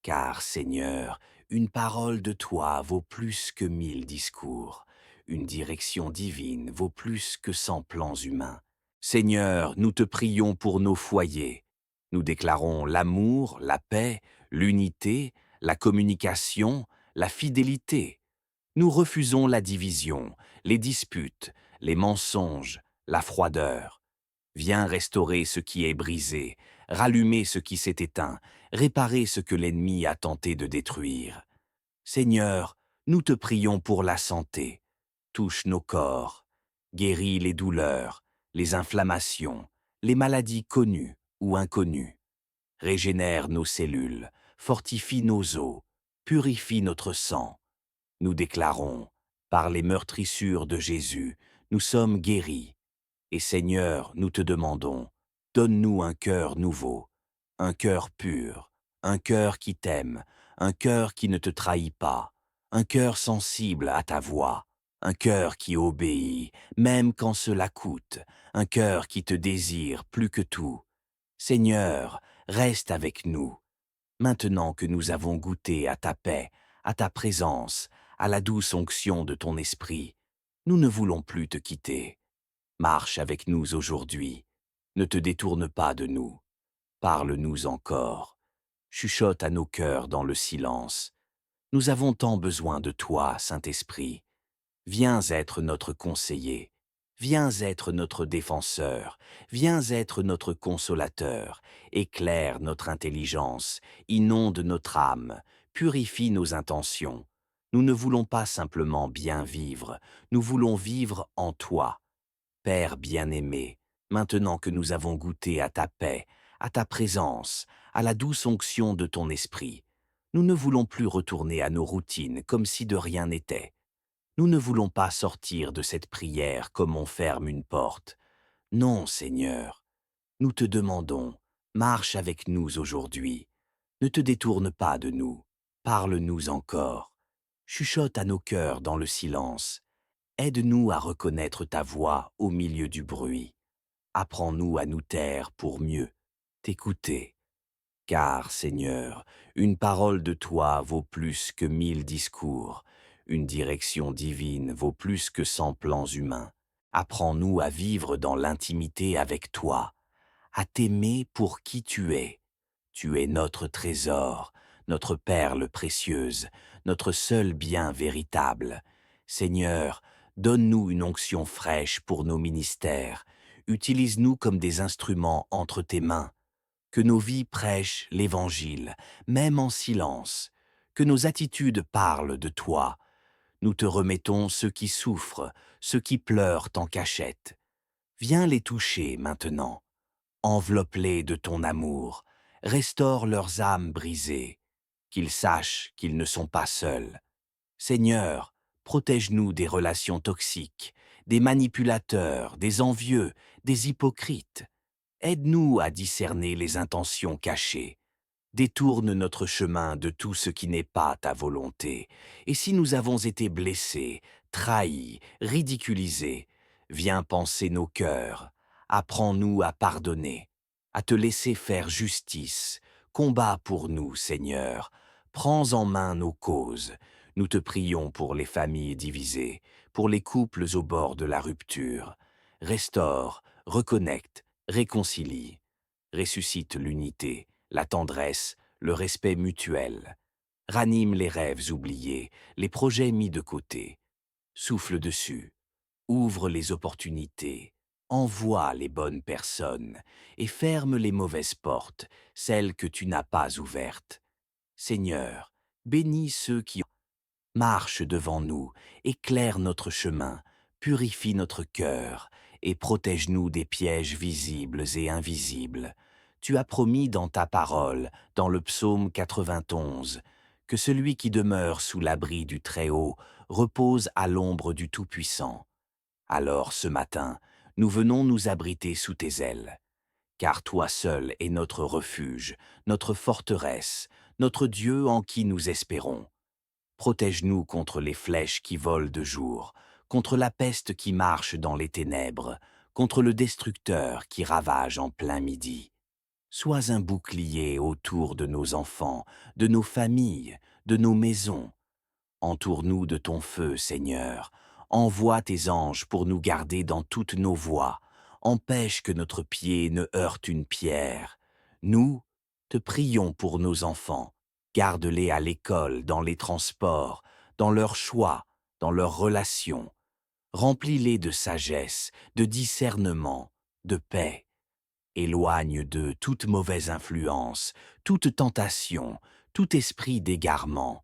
Car, Seigneur, une parole de toi vaut plus que 1000 discours. Une direction divine vaut plus que 100 plans humains. Seigneur, nous te prions pour nos foyers. Nous déclarons l'amour, la paix, l'unité, la communication, la fidélité. Nous refusons la division, les disputes, les mensonges, la froideur. Viens restaurer ce qui est brisé, rallumer ce qui s'est éteint, réparer ce que l'ennemi a tenté de détruire. Seigneur, nous te prions pour la santé. Touche nos corps, guéris les douleurs, les inflammations, les maladies connues ou inconnues. Régénère nos cellules, fortifie nos os, purifie notre sang. Nous déclarons, par les meurtrissures de Jésus, nous sommes guéris. Et Seigneur, nous te demandons, donne-nous un cœur nouveau, un cœur pur, un cœur qui t'aime, un cœur qui ne te trahit pas, un cœur sensible à ta voix, un cœur qui obéit, même quand cela coûte, un cœur qui te désire plus que tout. Seigneur, reste avec nous. Maintenant que nous avons goûté à ta paix, à ta présence, à la douce onction de ton esprit, nous ne voulons plus te quitter. Marche avec nous aujourd'hui. Ne te détourne pas de nous. Parle-nous encore. Chuchote à nos cœurs dans le silence. Nous avons tant besoin de toi, Saint-Esprit. Viens être notre conseiller. Viens être notre défenseur. Viens être notre consolateur. Éclaire notre intelligence. Inonde notre âme. Purifie nos intentions. Nous ne voulons pas simplement bien vivre. Nous voulons vivre en toi. Père bien-aimé, maintenant que nous avons goûté à ta paix, à ta présence, à la douce onction de ton esprit, nous ne voulons plus retourner à nos routines comme si de rien n'était. Nous ne voulons pas sortir de cette prière comme on ferme une porte. Non, Seigneur, nous te demandons, marche avec nous aujourd'hui. Ne te détourne pas de nous, parle-nous encore. Chuchote à nos cœurs dans le silence. Aide-nous à reconnaître ta voix au milieu du bruit. Apprends-nous à nous taire pour mieux t'écouter. Car, Seigneur, une parole de toi vaut plus que 1000 discours. Une direction divine vaut plus que 100 plans humains. Apprends-nous à vivre dans l'intimité avec toi, à t'aimer pour qui tu es. Tu es notre trésor, notre perle précieuse, notre seul bien véritable. Seigneur, donne-nous une onction fraîche pour nos ministères. Utilise-nous comme des instruments entre tes mains. Que nos vies prêchent l'Évangile, même en silence. Que nos attitudes parlent de toi. Nous te remettons ceux qui souffrent, ceux qui pleurent en cachette. Viens les toucher maintenant. Enveloppe-les de ton amour, restaure leurs âmes brisées, qu'ils sachent qu'ils ne sont pas seuls. Seigneur, Protège-nous des relations toxiques, des manipulateurs, des envieux, des hypocrites. Aide-nous à discerner les intentions cachées. Détourne notre chemin de tout ce qui n'est pas ta volonté. Et si nous avons été blessés, trahis, ridiculisés, viens panser nos cœurs. Apprends-nous à pardonner, à te laisser faire justice. Combat pour nous, Seigneur. Prends en main nos causes. Nous te prions pour les familles divisées, pour les couples au bord de la rupture. Restaure, reconnecte, réconcilie. Ressuscite l'unité, la tendresse, le respect mutuel. Ranime les rêves oubliés, les projets mis de côté. Souffle dessus, ouvre les opportunités, envoie les bonnes personnes et ferme les mauvaises portes, celles que tu n'as pas ouvertes. Seigneur, bénis ceux qui marchent devant nous, éclaire notre chemin, purifie notre cœur et protège-nous des pièges visibles et invisibles. Tu as promis dans ta parole, dans le psaume 91, que celui qui demeure sous l'abri du Très-Haut repose à l'ombre du Tout-Puissant. Alors ce matin, nous venons nous abriter sous tes ailes, car toi seul es notre refuge, notre forteresse, notre Dieu en qui nous espérons. Protège-nous contre les flèches qui volent de jour, contre la peste qui marche dans les ténèbres, contre le destructeur qui ravage en plein midi. Sois un bouclier autour de nos enfants, de nos familles, de nos maisons. Entoure-nous de ton feu, Seigneur. Envoie tes anges pour nous garder dans toutes nos voies. Empêche que notre pied ne heurte une pierre. Nous, te prions pour nos enfants. Garde-les à l'école, dans les transports, dans leurs choix, dans leurs relations. Remplis-les de sagesse, de discernement, de paix. Éloigne d'eux toute mauvaise influence, toute tentation, tout esprit d'égarement.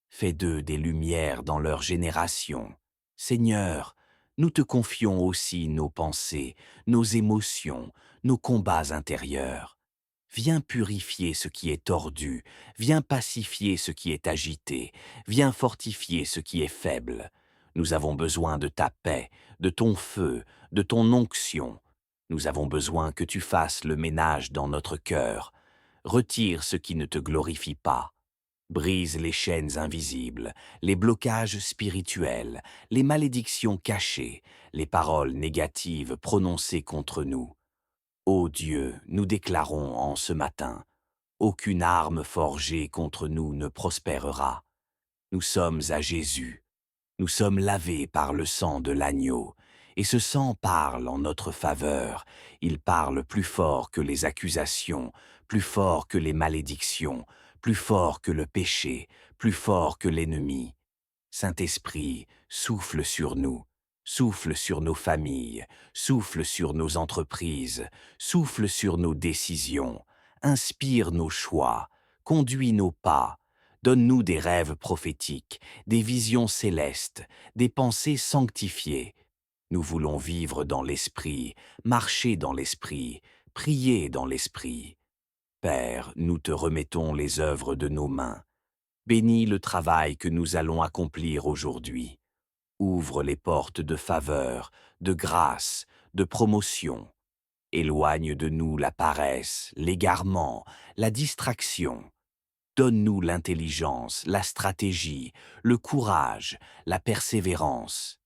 Fais d'eux des lumières dans leur génération. Seigneur, nous te confions aussi nos pensées, nos émotions, nos combats intérieurs. Viens purifier ce qui est tordu, viens pacifier ce qui est agité, viens fortifier ce qui est faible. Nous avons besoin de ta paix, de ton feu, de ton onction. Nous avons besoin que tu fasses le ménage dans notre cœur. Retire ce qui ne te glorifie pas. Brise les chaînes invisibles, les blocages spirituels, les malédictions cachées, les paroles négatives prononcées contre nous. Ô Dieu, nous déclarons en ce matin, aucune arme forgée contre nous ne prospérera. Nous sommes à Jésus. Nous sommes lavés par le sang de l'agneau, et ce sang parle en notre faveur. Il parle plus fort que les accusations, plus fort que les malédictions, plus fort que le péché, plus fort que l'ennemi. Saint-Esprit, souffle sur nous, souffle sur nos familles, souffle sur nos entreprises, souffle sur nos décisions, inspire nos choix, conduis nos pas, donne-nous des rêves prophétiques, des visions célestes, des pensées sanctifiées. Nous voulons vivre dans l'Esprit, marcher dans l'Esprit, prier dans l'Esprit. Père, nous te remettons les œuvres de nos mains. Bénis le travail que nous allons accomplir aujourd'hui. Ouvre les portes de faveur, de grâce, de promotion. Éloigne de nous la paresse, l'égarement, la distraction. Donne-nous l'intelligence, la stratégie, le courage, la persévérance.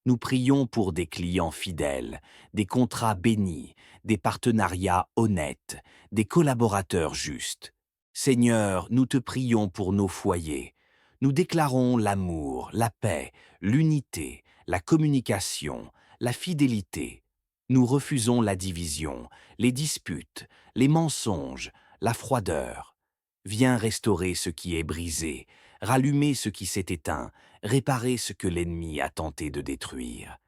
Nous prions pour des clients fidèles, des contrats bénis, des partenariats honnêtes, des collaborateurs justes. Seigneur, nous te prions pour nos foyers. Nous déclarons l'amour, la paix, l'unité, la communication, la fidélité. Nous refusons la division, les disputes, les mensonges, la froideur. Viens restaurer ce qui est brisé, rallumer ce qui s'est éteint, réparer ce que l'ennemi a tenté de détruire.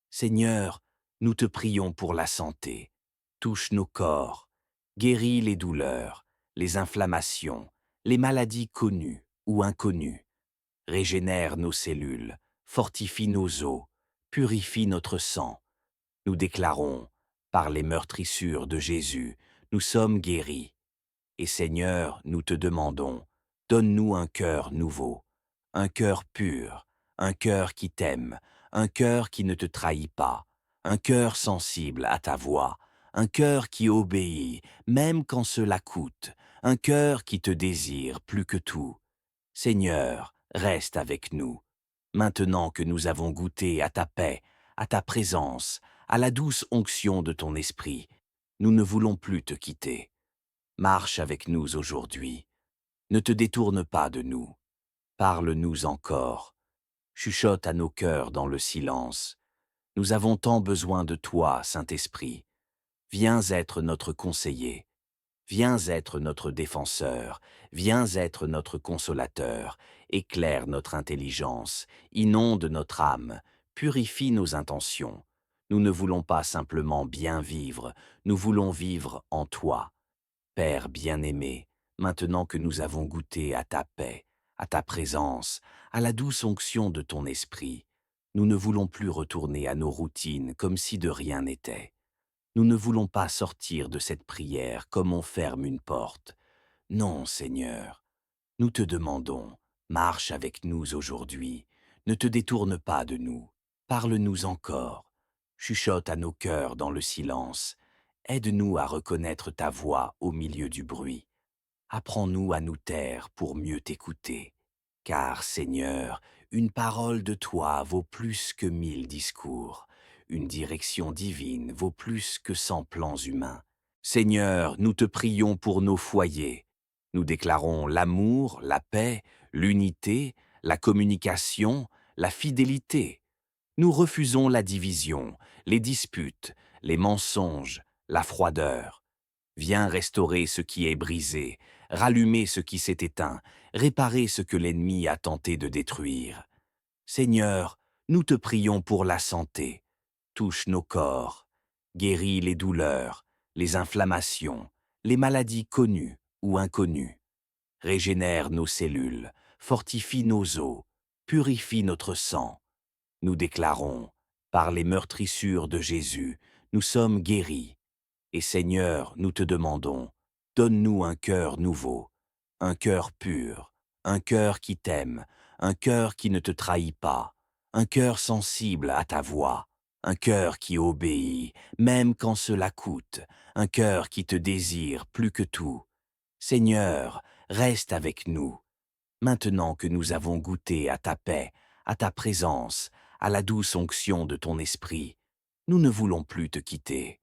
Seigneur, nous te prions pour la santé. Touche nos corps, guéris les douleurs, les inflammations, les maladies connues ou inconnues. Régénère nos cellules, fortifie nos os, purifie notre sang. Nous déclarons, par les meurtrissures de Jésus, nous sommes guéris. Et Seigneur, nous te demandons, donne-nous un cœur nouveau, un cœur pur, un cœur qui t'aime, un cœur qui ne te trahit pas, un cœur sensible à ta voix, un cœur qui obéit, même quand cela coûte, un cœur qui te désire plus que tout. Seigneur, reste avec nous. Maintenant que nous avons goûté à ta paix, à ta présence, à la douce onction de ton esprit, nous ne voulons plus te quitter. Marche avec nous aujourd'hui. Ne te détourne pas de nous. Parle-nous encore. Chuchote à nos cœurs dans le silence. Nous avons tant besoin de toi, Saint-Esprit. Viens être notre conseiller. Viens être notre défenseur, viens être notre consolateur, éclaire notre intelligence, inonde notre âme, purifie nos intentions. Nous ne voulons pas simplement bien vivre, nous voulons vivre en toi. Père bien-aimé, maintenant que nous avons goûté à ta paix, à ta présence, à la douce onction de ton esprit, nous ne voulons plus retourner à nos routines comme si de rien n'était. Nous ne voulons pas sortir de cette prière comme on ferme une porte. Non, Seigneur, nous te demandons, marche avec nous aujourd'hui, ne te détourne pas de nous, parle-nous encore, chuchote à nos cœurs dans le silence, aide-nous à reconnaître ta voix au milieu du bruit. Apprends-nous à nous taire pour mieux t'écouter. Car, Seigneur, une parole de toi vaut plus que 1000 discours. Une direction divine vaut plus que 100 plans humains. Seigneur, nous te prions pour nos foyers. Nous déclarons l'amour, la paix, l'unité, la communication, la fidélité. Nous refusons la division, les disputes, les mensonges, la froideur. Viens restaurer ce qui est brisé, rallumer ce qui s'est éteint, réparer ce que l'ennemi a tenté de détruire. Seigneur, nous te prions pour la santé. Touche nos corps, guéris les douleurs, les inflammations, les maladies connues ou inconnues. Régénère nos cellules, fortifie nos os, purifie notre sang. Nous déclarons, par les meurtrissures de Jésus, nous sommes guéris. Et Seigneur, nous te demandons, donne-nous un cœur nouveau, un cœur pur, un cœur qui t'aime, un cœur qui ne te trahit pas, un cœur sensible à ta voix, un cœur qui obéit, même quand cela coûte, un cœur qui te désire plus que tout. Seigneur, reste avec nous. Maintenant que nous avons goûté à ta paix, à ta présence, à la douce onction de ton esprit, nous ne voulons plus te quitter.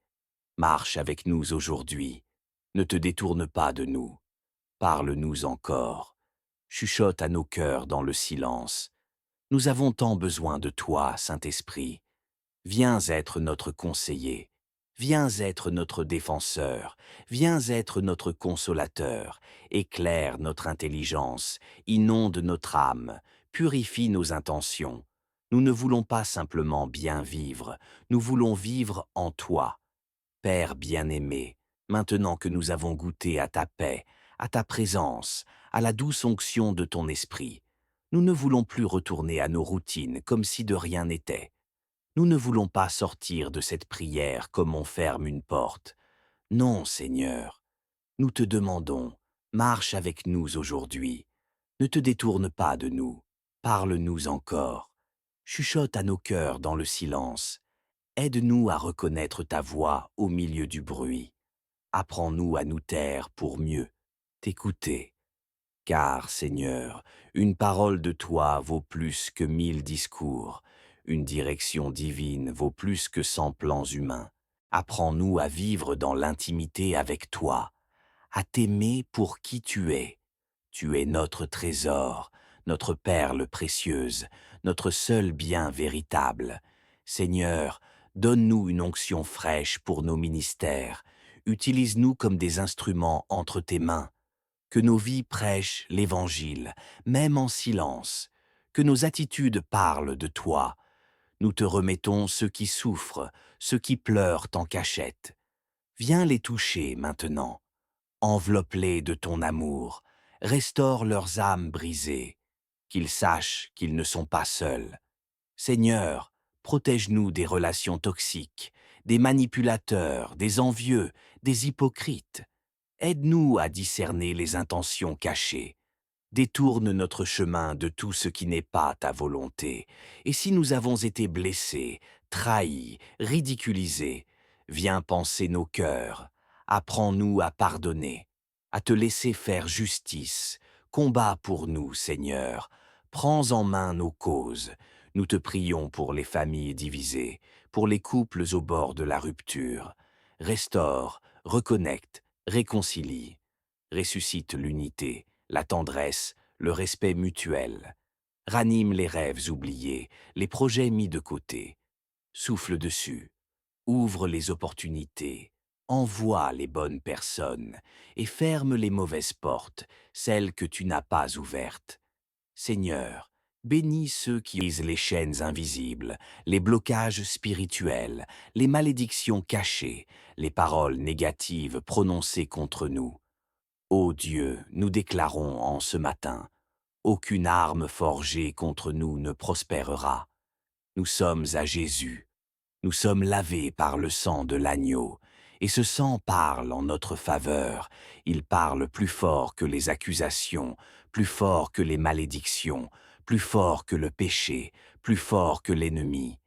Marche avec nous aujourd'hui. Ne te détourne pas de nous. Parle-nous encore. Chuchote à nos cœurs dans le silence. Nous avons tant besoin de toi, Saint-Esprit. Viens être notre conseiller. Viens être notre défenseur. Viens être notre consolateur. Éclaire notre intelligence. Inonde notre âme. Purifie nos intentions. Nous ne voulons pas simplement bien vivre. Nous voulons vivre en toi. Père bien-aimé, maintenant que nous avons goûté à ta paix, à ta présence, à la douce onction de ton esprit, nous ne voulons plus retourner à nos routines comme si de rien n'était. Nous ne voulons pas sortir de cette prière comme on ferme une porte. Non, Seigneur, nous te demandons, marche avec nous aujourd'hui. Ne te détourne pas de nous. Parle-nous encore. Chuchote à nos cœurs dans le silence. Aide-nous à reconnaître ta voix au milieu du bruit. Apprends-nous à nous taire pour mieux t'écouter. Car, Seigneur, une parole de toi vaut plus que 1000 discours. Une direction divine vaut plus que 100 plans humains. Apprends-nous à vivre dans l'intimité avec toi, à t'aimer pour qui tu es. Tu es notre trésor, notre perle précieuse, notre seul bien véritable. Seigneur, donne-nous une onction fraîche pour nos ministères. Utilise-nous comme des instruments entre tes mains. Que nos vies prêchent l'Évangile, même en silence. Que nos attitudes parlent de toi. Nous te remettons ceux qui souffrent, ceux qui pleurent en cachette. Viens les toucher maintenant. Enveloppe-les de ton amour, restaure leurs âmes brisées, qu'ils sachent qu'ils ne sont pas seuls. Seigneur, protège-nous des relations toxiques, des manipulateurs, des envieux, des hypocrites. Aide-nous à discerner les intentions cachées. Détourne notre chemin de tout ce qui n'est pas ta volonté. Et si nous avons été blessés, trahis, ridiculisés, viens penser nos cœurs. Apprends-nous à pardonner, à te laisser faire justice. Combat pour nous, Seigneur. Prends en main nos causes. Nous te prions pour les familles divisées, pour les couples au bord de la rupture. Restaure, reconnecte, réconcilie. Ressuscite l'unité, la tendresse, le respect mutuel. Ranime les rêves oubliés, les projets mis de côté. Souffle dessus, ouvre les opportunités, envoie les bonnes personnes et ferme les mauvaises portes, celles que tu n'as pas ouvertes. Seigneur, bénis ceux qui brisent les chaînes invisibles, les blocages spirituels, les malédictions cachées, les paroles négatives prononcées contre nous. Ô Dieu, nous déclarons en ce matin, aucune arme forgée contre nous ne prospérera. Nous sommes à Jésus, nous sommes lavés par le sang de l'agneau, et ce sang parle en notre faveur. Il parle plus fort que les accusations, plus fort que les malédictions, plus fort que le péché, plus fort que l'ennemi.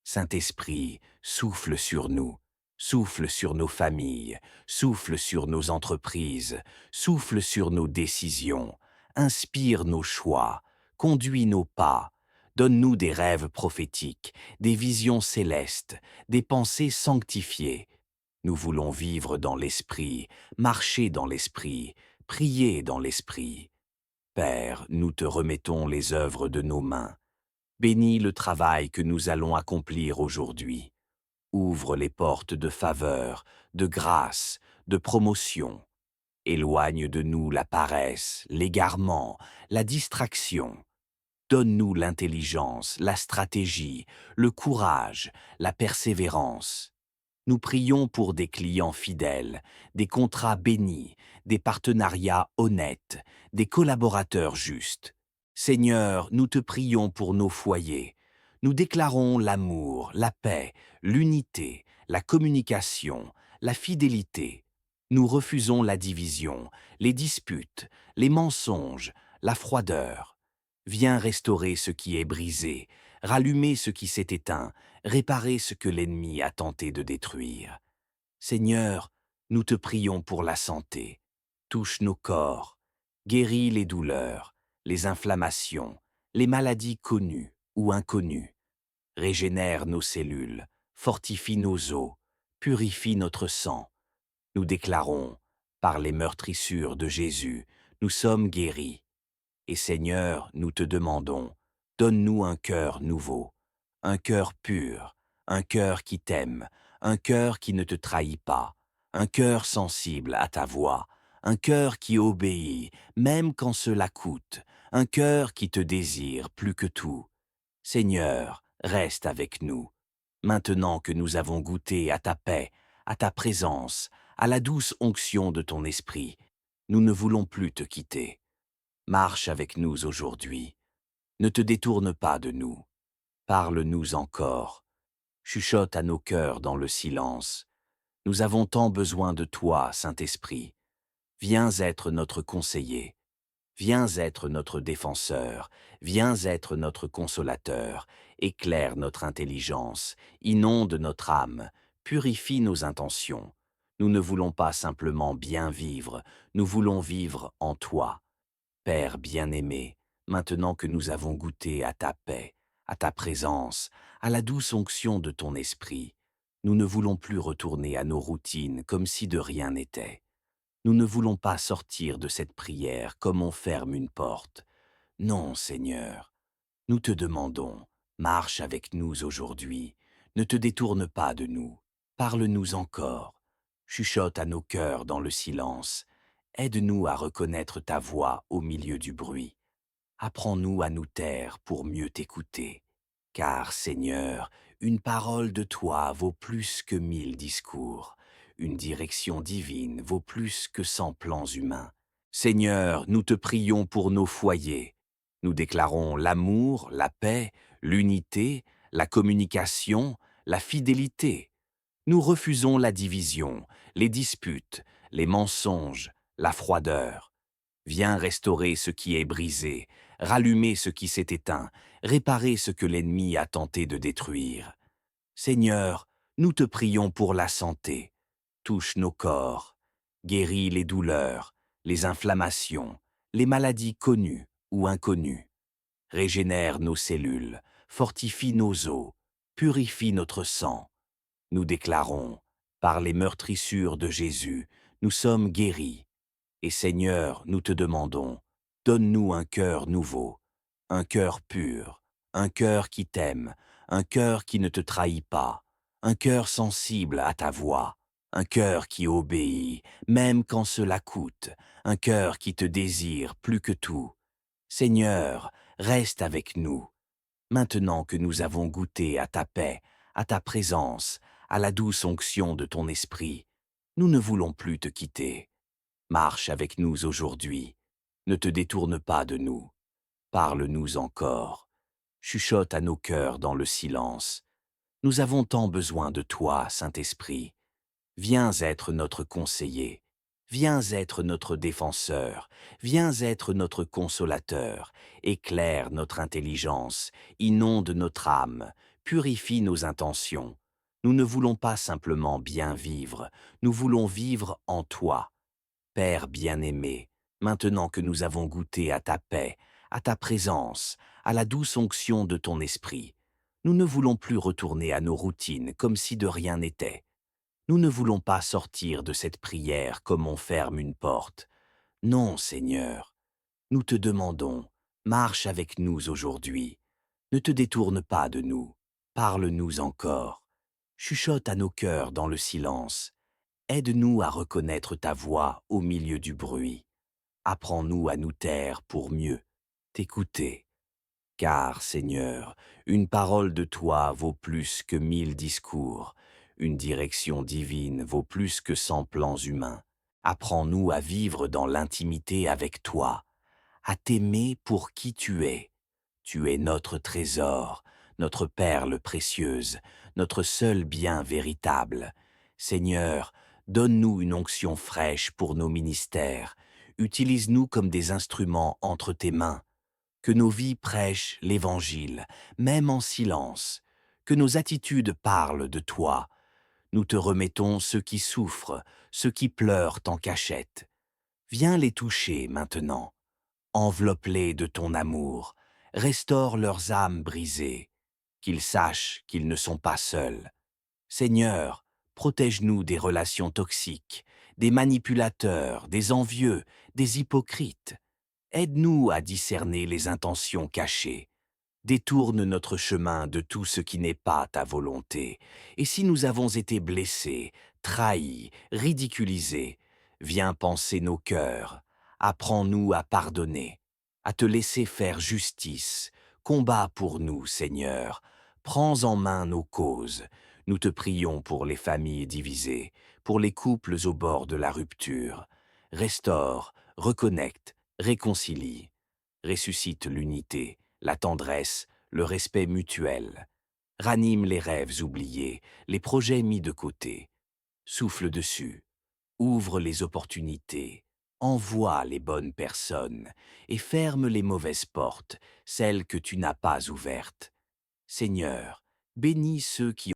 Saint-Esprit, souffle sur nous, souffle sur nos familles, souffle sur nos entreprises, souffle sur nos décisions, inspire nos choix, conduis nos pas, donne-nous des rêves prophétiques, des visions célestes, des pensées sanctifiées. Nous voulons vivre dans l'Esprit, marcher dans l'Esprit, prier dans l'Esprit. Père, nous te remettons les œuvres de nos mains. Bénis le travail que nous allons accomplir aujourd'hui. Ouvre les portes de faveur, de grâce, de promotion. Éloigne de nous la paresse, l'égarement, la distraction. Donne-nous l'intelligence, la stratégie, le courage, la persévérance. Nous prions pour des clients fidèles, des contrats bénis, des partenariats honnêtes, des collaborateurs justes. Seigneur, nous te prions pour nos foyers. Nous déclarons l'amour, la paix, l'unité, la communication, la fidélité. Nous refusons la division, les disputes, les mensonges, la froideur. Viens restaurer ce qui est brisé, rallumer ce qui s'est éteint, réparer ce que l'ennemi a tenté de détruire. Seigneur, nous te prions pour la santé. Touche nos corps, guéris les douleurs, les inflammations, les maladies connues ou inconnues. Régénère nos cellules, fortifie nos os, purifie notre sang. Nous déclarons, par les meurtrissures de Jésus, nous sommes guéris. Et Seigneur, nous te demandons, donne-nous un cœur nouveau, un cœur pur, un cœur qui t'aime, un cœur qui ne te trahit pas, un cœur sensible à ta voix, un cœur qui obéit, même quand cela coûte, un cœur qui te désire plus que tout. Seigneur, reste avec nous. Maintenant que nous avons goûté à ta paix, à ta présence, à la douce onction de ton esprit, nous ne voulons plus te quitter. Marche avec nous aujourd'hui. Ne te détourne pas de nous. Parle-nous encore. Chuchote à nos cœurs dans le silence. Nous avons tant besoin de toi, Saint-Esprit. Viens être notre conseiller. Viens être notre défenseur. Viens être notre consolateur. Éclaire notre intelligence. Inonde notre âme. Purifie nos intentions. Nous ne voulons pas simplement bien vivre. Nous voulons vivre en toi. Père bien-aimé, maintenant que nous avons goûté à ta paix, à ta présence, à la douce onction de ton esprit, nous ne voulons plus retourner à nos routines comme si de rien n'était. Nous ne voulons pas sortir de cette prière comme on ferme une porte. Non, Seigneur, nous te demandons, marche avec nous aujourd'hui, ne te détourne pas de nous, parle-nous encore, chuchote à nos cœurs dans le silence, aide-nous à reconnaître ta voix au milieu du bruit. Apprends-nous à nous taire pour mieux t'écouter. Car, Seigneur, une parole de toi vaut plus que 1000 discours. Une direction divine vaut plus que 100 plans humains. Seigneur, nous te prions pour nos foyers. Nous déclarons l'amour, la paix, l'unité, la communication, la fidélité. Nous refusons la division, les disputes, les mensonges, la froideur. Viens restaurer ce qui est brisé, rallumer ce qui s'est éteint, réparer ce que l'ennemi a tenté de détruire. Seigneur, nous te prions pour la santé. Touche nos corps, guéris les douleurs, les inflammations, les maladies connues ou inconnues. Régénère nos cellules, fortifie nos os, purifie notre sang. Nous déclarons, par les meurtrissures de Jésus, nous sommes guéris. Et Seigneur, nous te demandons, donne-nous un cœur nouveau, un cœur pur, un cœur qui t'aime, un cœur qui ne te trahit pas, un cœur sensible à ta voix, un cœur qui obéit, même quand cela coûte, un cœur qui te désire plus que tout. Seigneur, reste avec nous. Maintenant que nous avons goûté à ta paix, à ta présence, à la douce onction de ton esprit, nous ne voulons plus te quitter. Marche avec nous aujourd'hui. Ne te détourne pas de nous. Parle-nous encore. Chuchote à nos cœurs dans le silence. Nous avons tant besoin de toi, Saint-Esprit. Viens être notre conseiller. Viens être notre défenseur. Viens être notre consolateur. Éclaire notre intelligence. Inonde notre âme. Purifie nos intentions. Nous ne voulons pas simplement bien vivre. Nous voulons vivre en toi. Père bien-aimé, maintenant que nous avons goûté à ta paix, à ta présence, à la douce onction de ton esprit, nous ne voulons plus retourner à nos routines comme si de rien n'était. Nous ne voulons pas sortir de cette prière comme on ferme une porte. Non, Seigneur, nous te demandons, marche avec nous aujourd'hui. Ne te détourne pas de nous. Parle-nous encore. Chuchote à nos cœurs dans le silence. Aide-nous à reconnaître ta voix au milieu du bruit. Apprends-nous à nous taire pour mieux t'écouter. Car, Seigneur, une parole de toi vaut plus que 1000 discours. Une direction divine vaut plus que 100 plans humains. Apprends-nous à vivre dans l'intimité avec toi, à t'aimer pour qui tu es. Tu es notre trésor, notre perle précieuse, notre seul bien véritable. Seigneur, donne-nous une onction fraîche pour nos ministères. Utilise-nous comme des instruments entre tes mains. Que nos vies prêchent l'Évangile, même en silence. Que nos attitudes parlent de toi. Nous te remettons ceux qui souffrent, ceux qui pleurent en cachette. Viens les toucher maintenant. Enveloppe-les de ton amour, restaure leurs âmes brisées, qu'ils sachent qu'ils ne sont pas seuls. Seigneur, protège-nous des relations toxiques, des manipulateurs, des envieux, des hypocrites. Aide-nous à discerner les intentions cachées. Détourne notre chemin de tout ce qui n'est pas ta volonté. Et si nous avons été blessés, trahis, ridiculisés, viens panser nos cœurs. Apprends-nous à pardonner, à te laisser faire justice. Combat pour nous, Seigneur. Prends en main nos causes. Nous te prions pour les familles divisées, pour les couples au bord de la rupture. Restaure, reconnecte, réconcilie. Ressuscite l'unité, la tendresse, le respect mutuel. Ranime les rêves oubliés, les projets mis de côté. Souffle dessus, ouvre les opportunités, envoie les bonnes personnes et ferme les mauvaises portes, celles que tu n'as pas ouvertes. Seigneur, bénis ceux qui